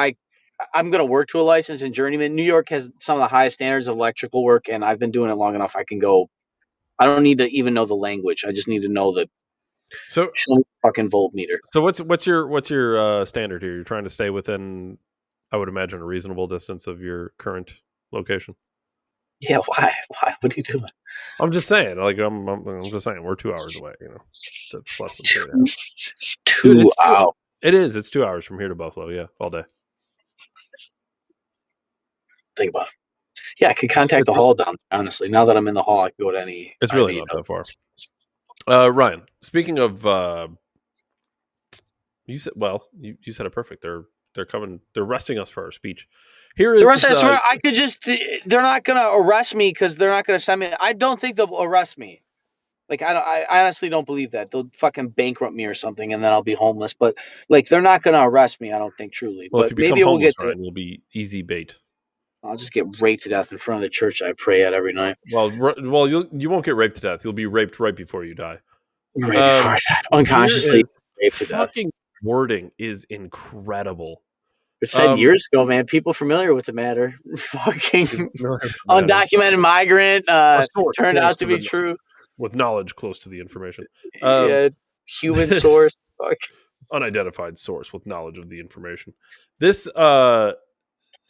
I'm gonna work to a license in journeyman. New York has some of the highest standards of electrical work, and I've been doing it long enough. I can go. I don't need to even know the language. I just need to know the fucking voltmeter. So what's your standard here? You're trying to stay within, I would imagine, a reasonable distance of your current location. Yeah, why? What are you doing? I'm just saying. Like I'm just saying. We're 2 hours away. You know, that's less than 2 hours. It is. It's 2 hours from here to Buffalo. Yeah, all day. Think about it. Yeah, I could contact the hall down. Honestly, now that I'm in the hall, I can go to any. It's really not that far. Ryan, speaking of, you said you said it perfect. They're coming. They're arresting us for our speech. Here is I could just. They're not going to arrest me because they're not going to send me. I don't think they'll arrest me. Like I honestly don't believe that they'll fucking bankrupt me or something, and then I'll be homeless. But like they're not going to arrest me. I don't think truly. Well, but if you become maybe we'll homeless, get there. You'll be easy bait. I'll just get raped to death in front of the church I pray at every night. Well, you won't get raped to death. You'll be raped right before you die. Right before I die, unconsciously raped to death. Fucking wording is incredible. It said years ago, man. People familiar with the matter. Fucking undocumented migrant turned out to be true. With knowledge close to the information. Human source. Unidentified source with knowledge of the information. This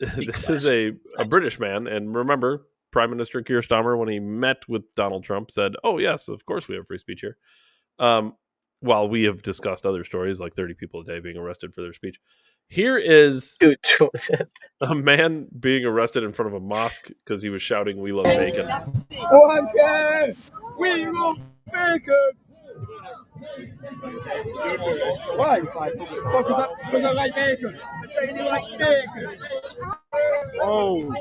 is a British man, and remember, Prime Minister Keir Starmer, when he met with Donald Trump, said, "Oh yes, of course we have free speech here." While we have discussed other stories like 30 people a day being arrested for their speech, here is a man being arrested in front of a mosque because he was shouting, "We love bacon." We love bacon. Why? Because I like bacon. I say he likes bacon. Oh.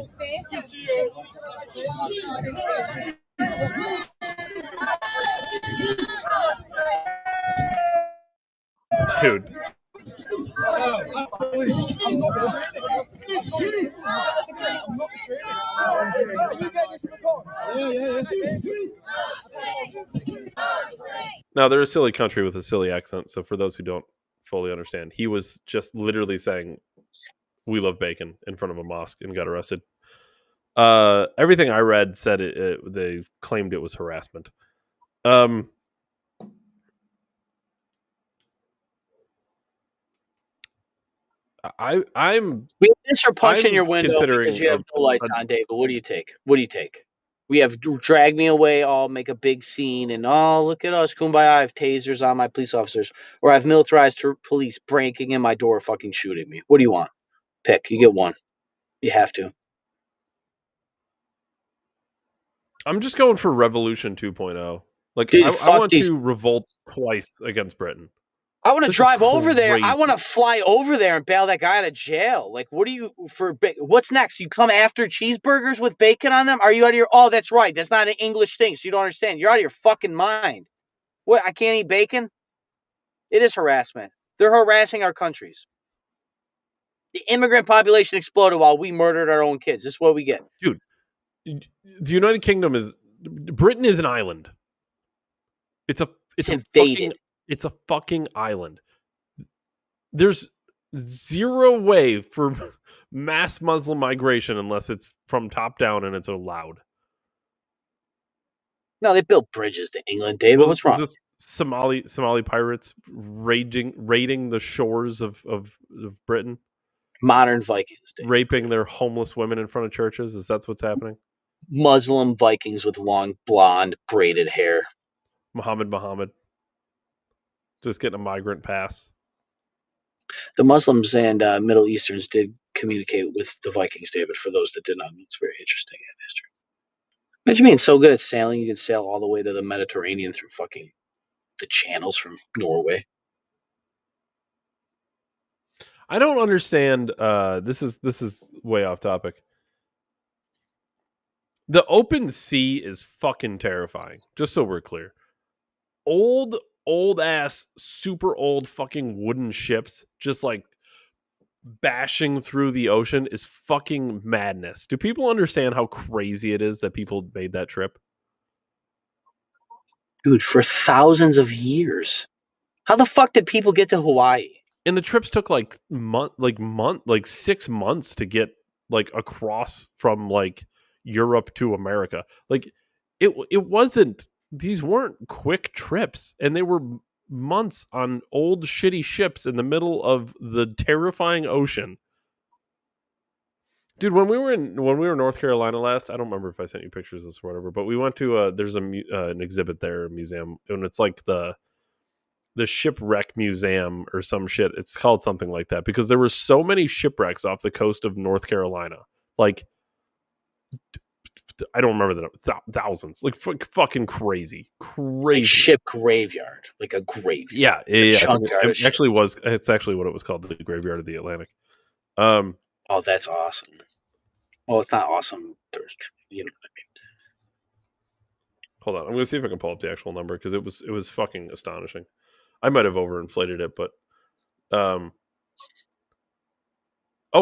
Dude. Now, they're a silly country with a silly accent, so for those who don't fully understand, he was just literally saying, "We love bacon" in front of a mosque and got arrested. Everything I read said they claimed it was harassment. I'm. We miss her punching your window because you have no lights on, David. What do you take? We have drag me away. I'll make a big scene and look at us, kumbaya. I have tasers on my police officers, or I have militarized police breaking in my door, fucking shooting me. What do you want? Pick. You get one. You have to. I'm just going for Revolution 2.0. Like, dude, I want to revolt twice against Britain. I want to drive over there. I want to fly over there and bail that guy out of jail. Like, what's next? You come after cheeseburgers with bacon on them? Are you out of your... Oh, that's right. That's not an English thing, so you don't understand. You're out of your fucking mind. What, I can't eat bacon? It is harassment. They're harassing our countries. The immigrant population exploded while we murdered our own kids. This is what we get. Dude, the United Kingdom is... Britain is an island. It's invaded. It's a fucking island. There's zero way for mass Muslim migration unless it's from top down and it's allowed. No, they built bridges to England, David. What's wrong? Was this Somali pirates raiding the shores of Britain? Modern Vikings, David. Raping their homeless women in front of churches? Is that what's happening? Muslim Vikings with long, blonde, braided hair. Muhammad. Just getting a migrant pass. The Muslims and Middle Easterns did communicate with the Vikings, David, for those that did not know. It's very interesting in history. Imagine being so good at sailing, you can sail all the way to the Mediterranean through fucking the channels from Norway. I don't understand. This is way off topic. The open sea is fucking terrifying. Just so we're clear. Old ass, super old fucking wooden ships just like bashing through the ocean is fucking madness. Do people understand how crazy it is that people made that trip? Dude, for thousands of years. How the fuck did people get to Hawaii? And the trips took like 6 months to get like across from like Europe to America. Like it wasn't, these weren't quick trips, and they were months on old shitty ships in the middle of the terrifying ocean. Dude, when we were in North Carolina last, I don't remember if I sent you pictures of this or whatever, but we went to there's an exhibit there, a museum, and it's like the shipwreck museum or some shit. It's called something like that because there were so many shipwrecks off the coast of North Carolina. Like, I don't remember the thousands. Like fucking crazy. Like ship graveyard, like a graveyard. Yeah. It actually was. It's actually what it was called, the Graveyard of the Atlantic. Oh, that's awesome. Well, it's not awesome. There's, you know what I mean. Hold on, I'm gonna see if I can pull up the actual number because it was fucking astonishing. I might have overinflated it, but oh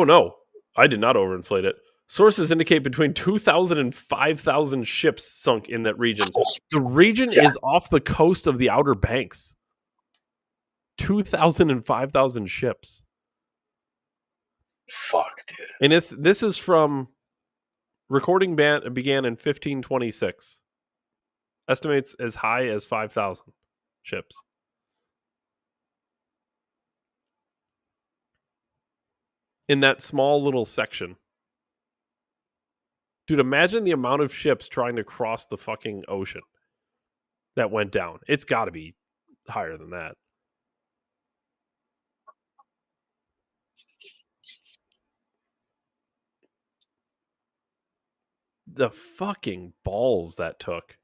no, I did not overinflate it. Sources indicate between 2,000 and 5,000 ships sunk in that region. The region is off the coast of the Outer Banks. 2,000 and 5,000 ships. Fuck, dude. And this is from recording began in 1526. Estimates as high as 5,000 ships. In that small little section. Dude, imagine the amount of ships trying to cross the fucking ocean that went down. It's got to be higher than that. The fucking balls that took.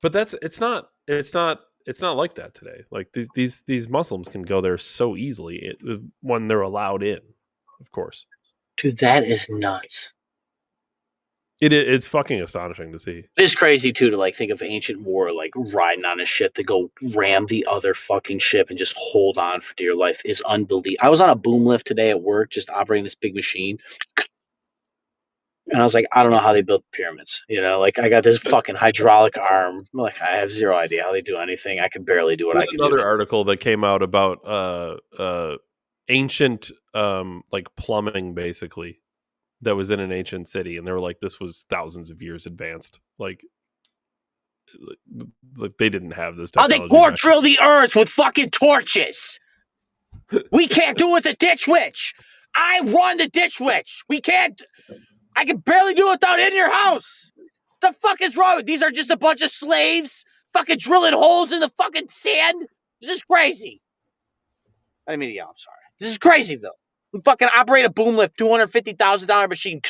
But it's not like that today. Like these Muslims can go there so easily when they're allowed in, of course. Dude, that is nuts. It's fucking astonishing to see. It's crazy too to like think of ancient war, like riding on a ship to go ram the other fucking ship and just hold on for dear life is unbelievable. I was on a boom lift today at work, just operating this big machine. And I was like, I don't know how they built the pyramids. You know, like I got this fucking hydraulic arm. Like I have zero idea how they do anything. I can barely do what I can do. Another article that came out about ancient like plumbing, basically, that was in an ancient city, and they were like, this was thousands of years advanced. Like they didn't have this technology. How they core drill the earth with fucking torches. We can't do it with the ditch witch. I run the ditch witch. We can't. I can barely do it without in your house. The fuck is wrong? These are just a bunch of slaves fucking drilling holes in the fucking sand. This is crazy. I didn't mean to yell. I'm sorry. This is crazy, though. We fucking operate a boom lift, $250,000 machine.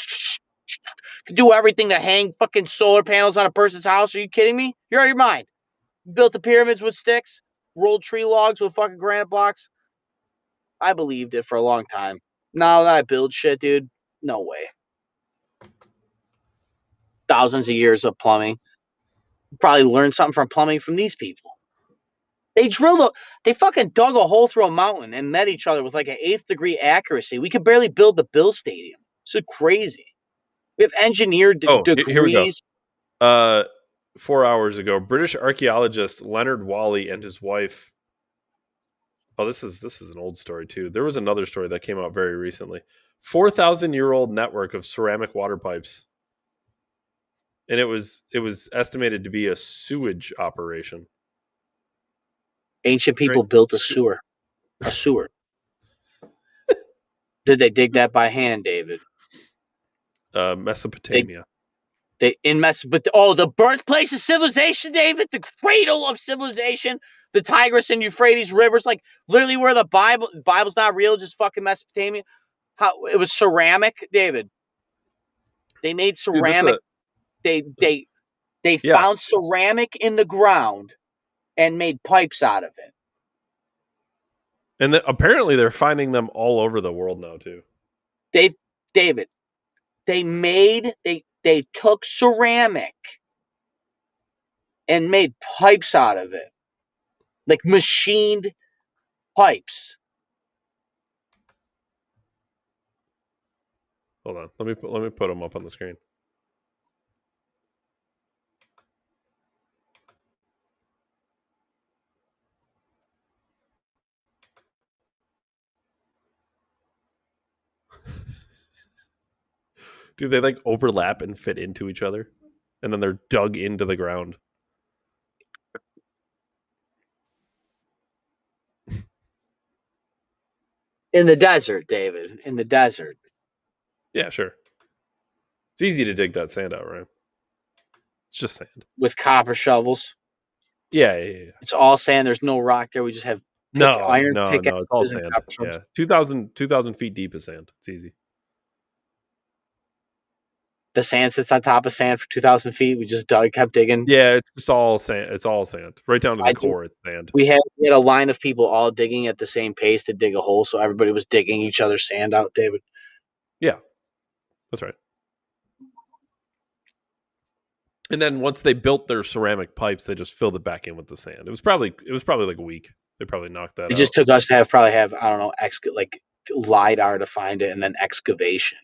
Can do everything to hang fucking solar panels on a person's house. Are you kidding me? You're out of your mind. Built the pyramids with sticks, rolled tree logs with fucking granite blocks. I believed it for a long time. Now that I build shit, dude, no way. Thousands of years of plumbing. Probably learned something from plumbing from these people. They fucking dug a hole through a mountain and met each other with like an 8th degree accuracy. We could barely build the Bill Stadium. So crazy. We have engineered degrees. Here we go. 4 hours ago, British archaeologist Leonard Wally and his wife. Oh, this is an old story too. There was another story that came out very recently. 4,000-year-old network of ceramic water pipes And it was estimated to be a sewage operation. Ancient people built a sewer. A sewer. Did they dig that by hand, David? Mesopotamia. They in the birthplace of civilization, David, the cradle of civilization, the Tigris and Euphrates rivers, like literally where the Bible's not real, just fucking Mesopotamia. How it was ceramic, David. They made ceramic. Dude, they found ceramic in the ground and made pipes out of it. And apparently they're finding them all over the world now too. They took ceramic and made pipes out of it. Like machined pipes. Hold on. Let me put them up on the screen. Do they like overlap and fit into each other? And then they're dug into the ground. In the desert, David. In the desert. Yeah, sure. It's easy to dig that sand out, right? It's just sand. With copper shovels. Yeah. It's all sand. There's no rock there. We just have iron. No, it's all sand. Yeah. 2,000 feet deep is sand. It's easy. The sand sits on top of sand for 2,000 feet. We just kept digging. Yeah, it's just all sand. It's all sand. Right down to the core, it's sand. We had a line of people all digging at the same pace to dig a hole, so everybody was digging each other's sand out, David. Yeah, that's right. And then once they built their ceramic pipes, they just filled it back in with the sand. It was probably like a week. They probably knocked that out. It just took us to probably have I don't know, LiDAR to find it, and then excavation.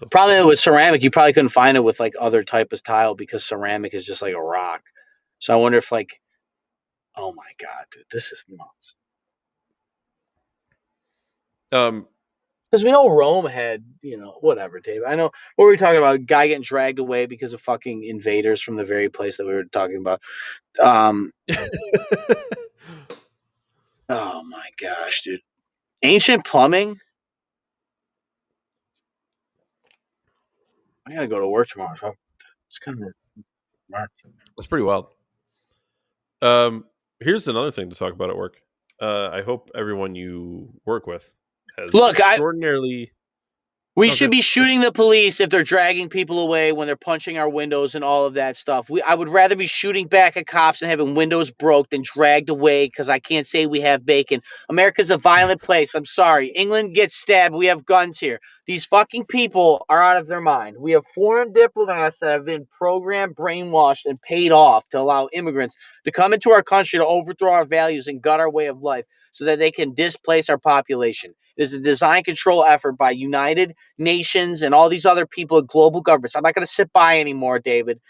Probably with ceramic, you probably couldn't find it with like other type of tile because ceramic is just like a rock. So I wonder if oh my god, dude, this is nuts. Because we know Rome had, whatever, Dave. I know what were we talking about? A guy getting dragged away because of fucking invaders from the very place that we were talking about. Oh my gosh, dude. Ancient plumbing. I gotta go to work tomorrow. So it's kind of that's pretty wild. Here's another thing to talk about at work. I hope everyone you work with has extraordinarily. We should be shooting the police if they're dragging people away when they're punching our windows and all of that stuff. I would rather be shooting back at cops and having windows broke than dragged away because I can't say we have bacon. America's a violent place. I'm sorry. England gets stabbed. We have guns here. These fucking people are out of their mind. We have foreign diplomats that have been programmed, brainwashed, and paid off to allow immigrants to come into our country to overthrow our values and gut our way of life so that they can displace our population. It is a design control effort by United Nations and all these other people at global governments. I'm not going to sit by anymore, David.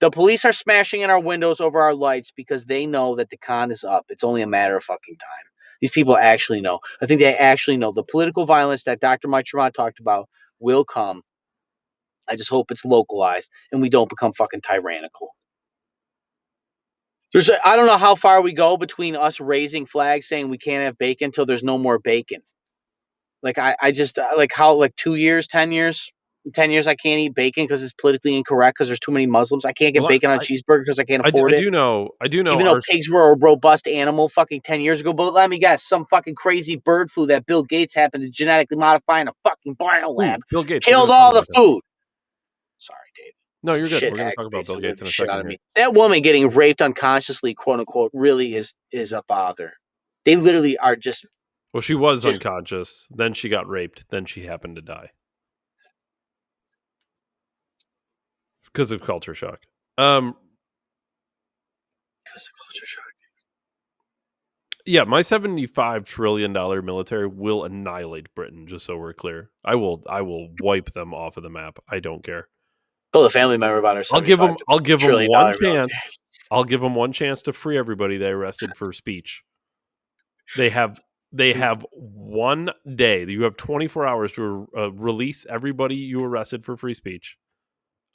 The police are smashing in our windows over our lights because they know that the con is up. It's only a matter of fucking time. These people actually know. I think they actually know. The political violence that Dr. Mike Tremont talked about will come. I just hope it's localized and we don't become fucking tyrannical. I don't know how far we go between us raising flags saying we can't have bacon until there's no more bacon. Like, I just, 2 years, 10 years? In 10 years, I can't eat bacon because it's politically incorrect because there's too many Muslims. I can't get bacon on a cheeseburger because I can't afford it. I do know. Even though pigs were a robust animal fucking 10 years ago. But let me guess, some fucking crazy bird flu that Bill Gates happened to genetically modify in a fucking biolab Bill Gates killed all the food. Sorry, Dave. No, you're good. We're going to talk about Bill Gates in a second. That woman getting raped unconsciously, quote unquote, really is a bother. They literally are just... Well, she was unconscious. Then she got raped. Then she happened to die. Because of culture shock. Because of culture shock. Yeah, my $75 trillion military will annihilate Britain, just so we're clear. I will wipe them off of the map. I don't care. Told a family member about her. I'll give them one chance. I'll give them one chance to free everybody they arrested for speech. They have 1 day. You have 24 hours to release everybody you arrested for free speech.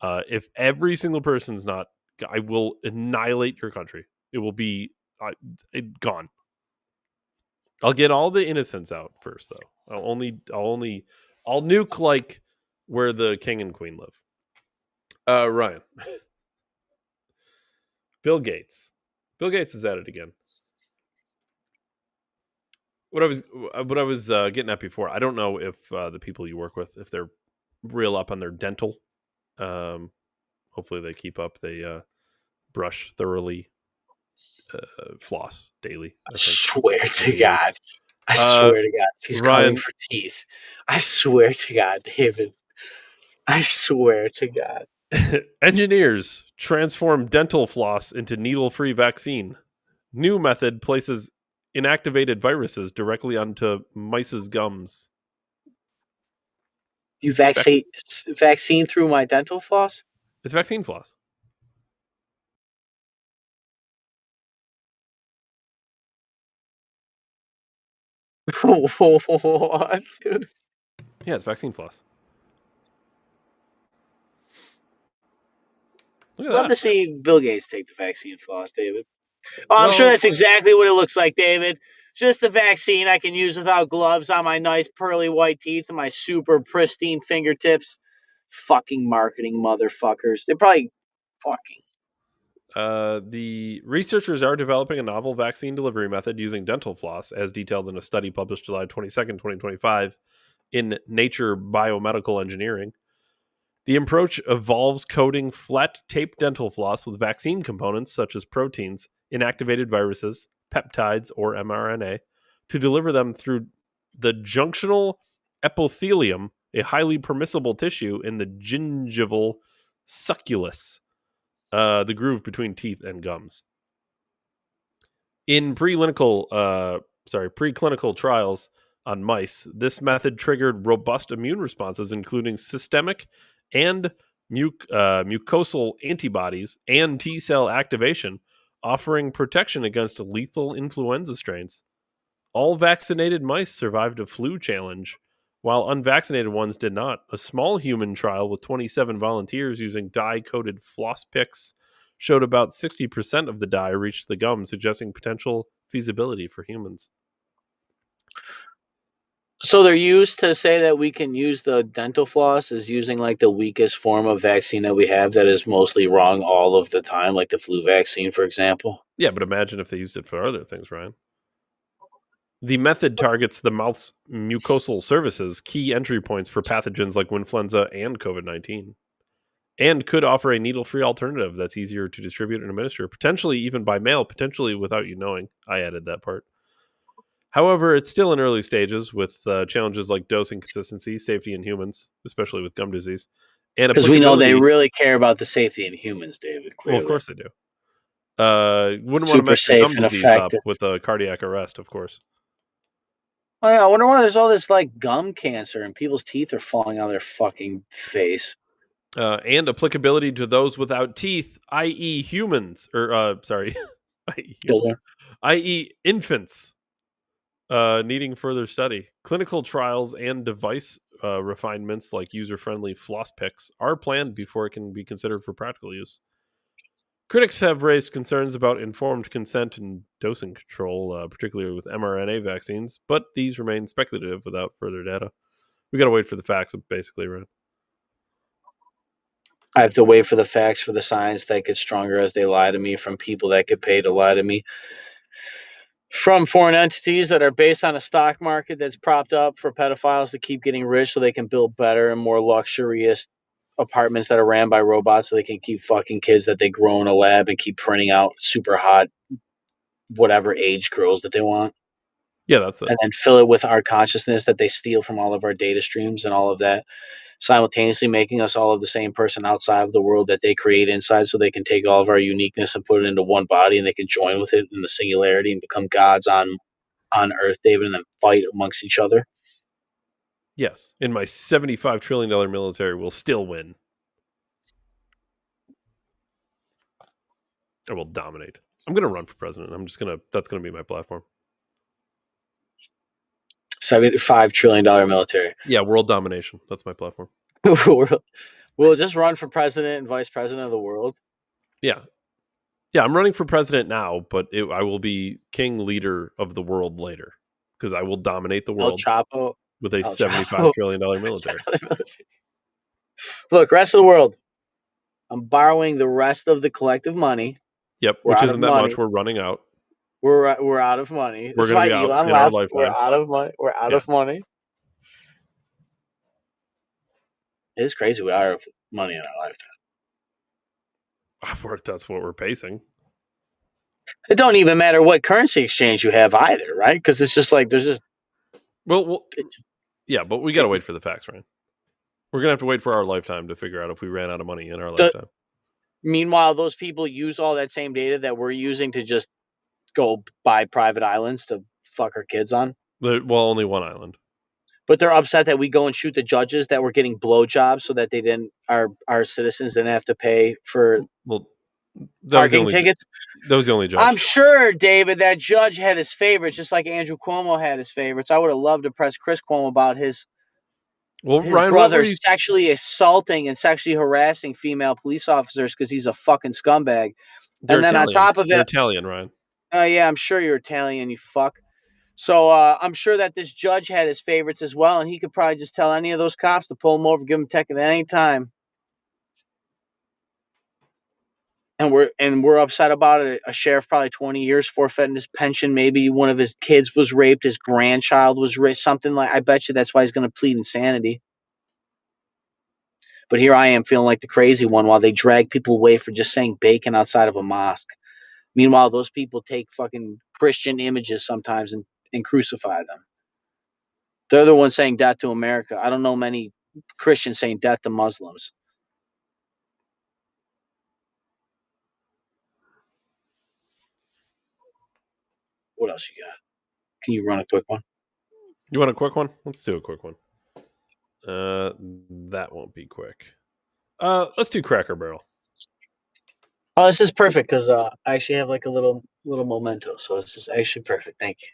If every single person's not, I will annihilate your country. It will be gone. I'll get all the innocents out first, though. I'll nuke like where the king and queen live. Ryan, Bill Gates. Bill Gates is at it again. What I was getting at before, I don't know if the people you work with, if they're real up on their dental. Hopefully they keep up. They brush thoroughly, floss daily. I swear to God. I swear to God. If he's coming for teeth, I swear to God, David. I swear to God. Engineers transform dental floss into needle-free vaccine. New method places inactivated viruses directly onto mice's gums. You vaccine through my dental floss? It's vaccine floss. What, dude? Yeah, it's vaccine floss. Love to see Bill Gates take the vaccine floss, David. Oh, I'm sure that's exactly what it looks like, David. Just a vaccine I can use without gloves on my nice pearly white teeth and my super pristine fingertips. Fucking marketing motherfuckers. They're probably fucking. The researchers are developing a novel vaccine delivery method using dental floss, as detailed in a study published July 22nd, 2025 in Nature Biomedical Engineering. The approach involves coating flat tape dental floss with vaccine components such as proteins, inactivated viruses, peptides, or mRNA to deliver them through the junctional epithelium, a highly permissible tissue in the gingival succulus, the groove between teeth and gums. In preclinical trials on mice, this method triggered robust immune responses, including systemic and mucosal antibodies and T-cell activation, offering protection against lethal influenza strains. All vaccinated mice survived a flu challenge, while unvaccinated ones did not. A small human trial with 27 volunteers using dye-coated floss picks showed about 60% of the dye reached the gum, suggesting potential feasibility for humans. So they're used to say that we can use the dental floss as using like the weakest form of vaccine that we have that is mostly wrong all of the time, like the flu vaccine, for example. Yeah, but imagine if they used it for other things, Ryan. The method targets the mouth's mucosal surfaces, key entry points for pathogens like influenza and COVID-19, and could offer a needle-free alternative that's easier to distribute and administer, potentially even by mail, potentially without you knowing. I added that part. However, it's still in early stages with challenges like dosing consistency, safety in humans, especially with gum disease. Because we know they really care about the safety in humans, David. Clearly. Well, of course they do. Wouldn't want to mess your gum disease up with a cardiac arrest, of course. Oh, yeah, I wonder why there's all this like gum cancer and people's teeth are falling out of their fucking face. And applicability to those without teeth, i.e. humans, i.e. infants, needing further study. Clinical trials and device refinements like user-friendly floss picks are planned before it can be considered for practical use. Critics have raised concerns about informed consent and dosing control, particularly with mRNA vaccines, but these remain speculative without further data. We got to wait for the facts, basically, right? I have to wait for the facts for the science that gets stronger as they lie to me from people that get paid to lie to me. From foreign entities that are based on a stock market that's propped up for pedophiles to keep getting rich so they can build better and more luxurious apartments that are ran by robots so they can keep fucking kids that they grow in a lab and keep printing out super hot whatever age girls that they want. Yeah, that's it. And then fill it with our consciousness that they steal from all of our data streams and all of that, simultaneously making us all of the same person outside of the world that they create inside, so they can take all of our uniqueness and put it into one body and they can join with it in the singularity and become gods on Earth, David, and then fight amongst each other. Yes, and my $75 trillion military will still win. Or will dominate. I'm going to run for president. That's going to be my platform. $75 trillion military. Yeah, world domination. That's my platform. world Will it just run for president and vice president of the world? Yeah. Yeah, I'm running for president now, but I will be king leader of the world later because I will dominate the world with a $75 trillion military. Look, rest of the world. I'm borrowing the rest of the collective money. Yep, which isn't that much. We're running out. We're out of money. We're going to be out in our lifetime. We're out of money. We're out of money. It is crazy. We are out of money in our lifetime. That's what we're pacing. It don't even matter what currency exchange you have either, right? Because it's just like there's just yeah, but we got to wait for the facts, right? We're gonna have to wait for our lifetime to figure out if we ran out of money in our lifetime. Meanwhile, those people use all that same data that we're using to just go buy private islands to fuck our kids on. Well, only one island. But they're upset that we go and shoot the judges that were getting blowjobs so that they didn't our citizens didn't have to pay for parking tickets. That was the only judge. I'm sure, David, that judge had his favorites, just like Andrew Cuomo had his favorites. I would have loved to press Chris Cuomo about his Ryan, brother sexually assaulting and sexually harassing female police officers because he's a fucking scumbag. And then on top of it, you're Italian, Ryan. Oh yeah, I'm sure you're Italian, you fuck. So I'm sure that this judge had his favorites as well, and he could probably just tell any of those cops to pull him over, give him a ticket at any time. And we're upset about it. A sheriff probably 20 years forfeiting his pension. Maybe one of his kids was raped, his grandchild was raped, something like. I bet you that's why he's going to plead insanity. But here I am feeling like the crazy one while they drag people away for just saying bacon outside of a mosque. Meanwhile, those people take fucking Christian images sometimes and crucify them. They're the ones saying death to America. I don't know many Christians saying death to Muslims. What else you got? Can you run a quick one? You want a quick one? Let's do a quick one. That won't be quick. Let's do Cracker Barrel. Oh, this is perfect because I actually have like a little memento. So this is actually perfect. Thank you.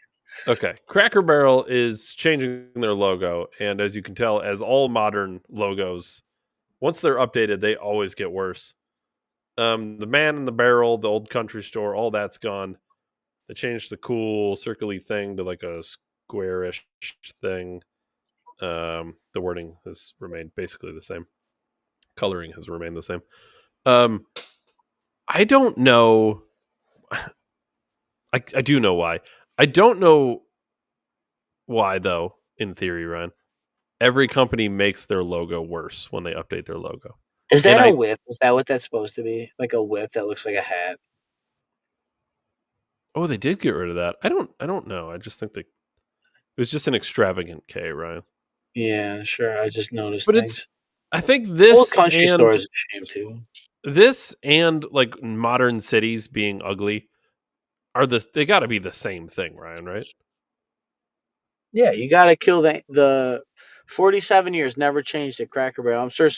Okay. Cracker Barrel is changing their logo. And as you can tell, as all modern logos, once they're updated, they always get worse. The man in the barrel, the old country store, all that's gone. They changed the cool circly thing to like a squarish thing. The wording has remained basically the same. Coloring has remained the same. I don't know. I do know why. I don't know why, though, in theory, Ryan. Every company makes their logo worse when they update their logo. Is that a whip? Is that what that's supposed to be? Like a whip that looks like a hat? Oh, they did get rid of that. I don't know. I just think it was just an extravagant K, Ryan. Yeah, sure. I just noticed. But I think this old country store is a shame too. This and like modern cities being ugly they got to be the same thing, Ryan, right? Yeah, you got to kill the 47 years never changed at Cracker Barrel. I'm sure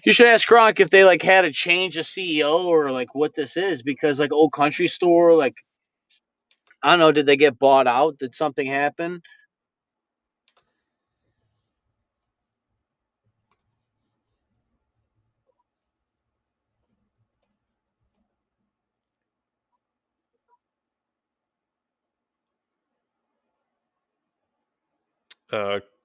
you should ask Gronk if they like had to change a CEO or like what this is because like old country store, like I don't know, did they get bought out? Did something happen?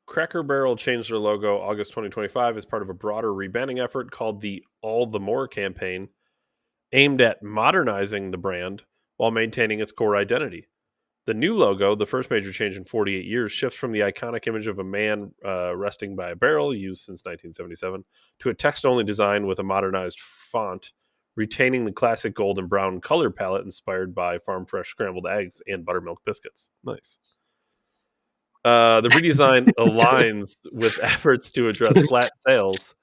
Cracker Barrel changed their logo August 2025 as part of a broader rebranding effort called the All the More campaign, aimed at modernizing the brand while maintaining its core identity. The new logo, the first major change in 48 years, shifts from the iconic image of a man resting by a barrel, used since 1977, to a text-only design with a modernized font, retaining the classic gold and brown color palette inspired by farm fresh scrambled eggs and buttermilk biscuits. Nice. The redesign aligns with efforts to address flat sales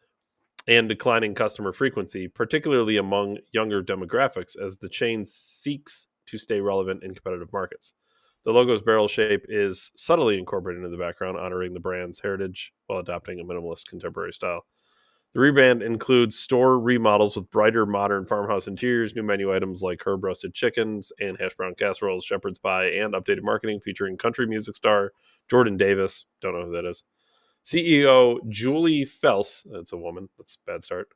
and declining customer frequency, particularly among younger demographics, as the chain seeks to stay relevant in competitive markets. The logo's barrel shape is subtly incorporated into the background, honoring the brand's heritage while adopting a minimalist contemporary style. The rebrand includes store remodels with brighter modern farmhouse interiors, new menu items like herb roasted chickens and hash brown casseroles, shepherd's pie, and updated marketing featuring country music star Jordan Davis, don't know who that is, CEO Julie Fels, that's a woman, that's a bad start,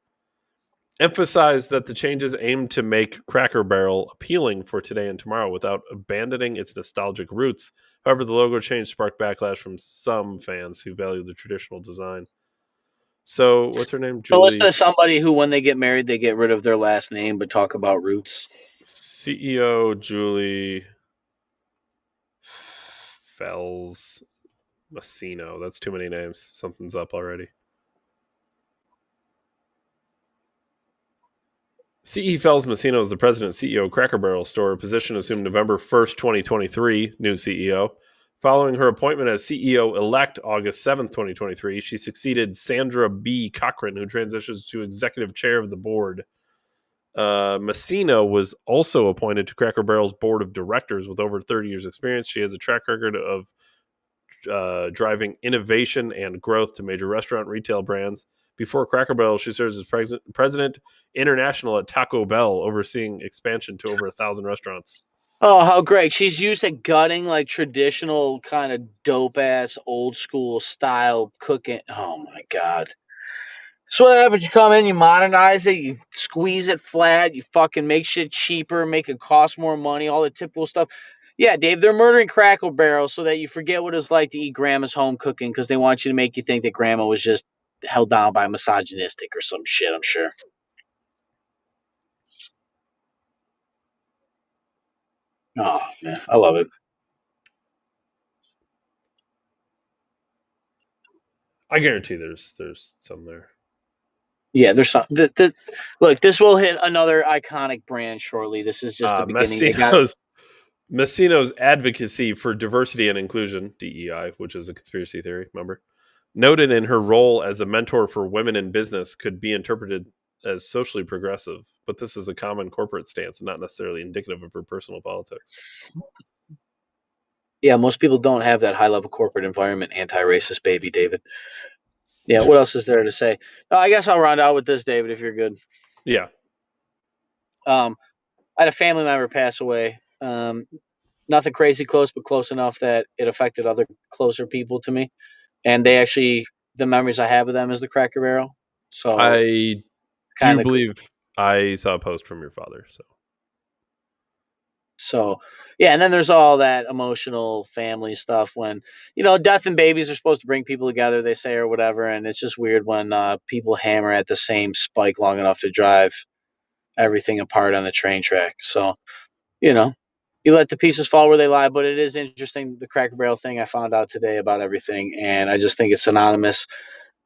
emphasized that the changes aim to make Cracker Barrel appealing for today and tomorrow without abandoning its nostalgic roots. However, the logo change sparked backlash from some fans who value the traditional design. So, what's her name? So listen Julie. to somebody who, when they get married, they get rid of their last name but talk about roots. CEO Julie Fels Massino. That's too many names. Something's up already. C.E. Fells Massino is the president and CEO of Cracker Barrel store, a position assumed November 1st, 2023, new CEO. Following her appointment as CEO-elect August 7th, 2023, she succeeded Sandra B. Cochran, who transitions to executive chair of the board. Massino was also appointed to Cracker Barrel's board of directors with over 30 years' experience. She has a track record of driving innovation and growth to major restaurant retail brands. Before Cracker Barrel, she serves as president international at Taco Bell, overseeing expansion to over 1,000 restaurants. Oh, how great. She's used to gutting like traditional kind of dope ass old school style cooking. Oh my God. So what happens? You come in, you modernize it, you squeeze it flat, you fucking make shit cheaper, make it cost more money, all the typical stuff. Yeah, Dave, they're murdering Cracker Barrel so that you forget what it's like to eat grandma's home cooking because they want you to make you think that grandma was just held down by misogynistic or some shit, I'm sure. Oh, man, I love it. I guarantee there's some there. Yeah, there's some. Look, this will hit another iconic brand shortly. This is just the beginning. Massino's advocacy for diversity and inclusion, DEI, which is a conspiracy theory, remember, noted in her role as a mentor for women in business could be interpreted as socially progressive, but this is a common corporate stance and not necessarily indicative of her personal politics. Yeah, most people don't have that high-level corporate environment, anti-racist baby, David. Yeah, what else is there to say? I guess I'll round out with this, David, if you're good. Yeah. I had a family member pass away. Nothing crazy close, but close enough that it affected other closer people to me. And they actually, the memories I have of them is the Cracker Barrel. So I do believe I saw a post from your father. So, yeah, and then there's all that emotional family stuff when, death and babies are supposed to bring people together, they say, or whatever. And it's just weird when people hammer at the same spike long enough to drive everything apart on the train track. So, you let the pieces fall where they lie. But it is interesting, the Cracker Barrel thing I found out today about everything. And I just think it's synonymous.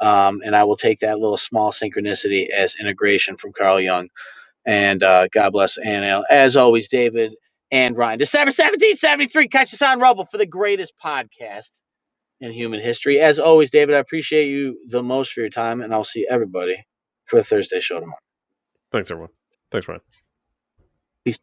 And I will take that little small synchronicity as integration from Carl Jung. And God bless ANL. As always, David and Ryan. December 1773, catch us on Rumble for the greatest podcast in human history. As always, David, I appreciate you the most for your time, and I'll see everybody for the Thursday show tomorrow. Thanks, everyone. Thanks, Ryan. Peace.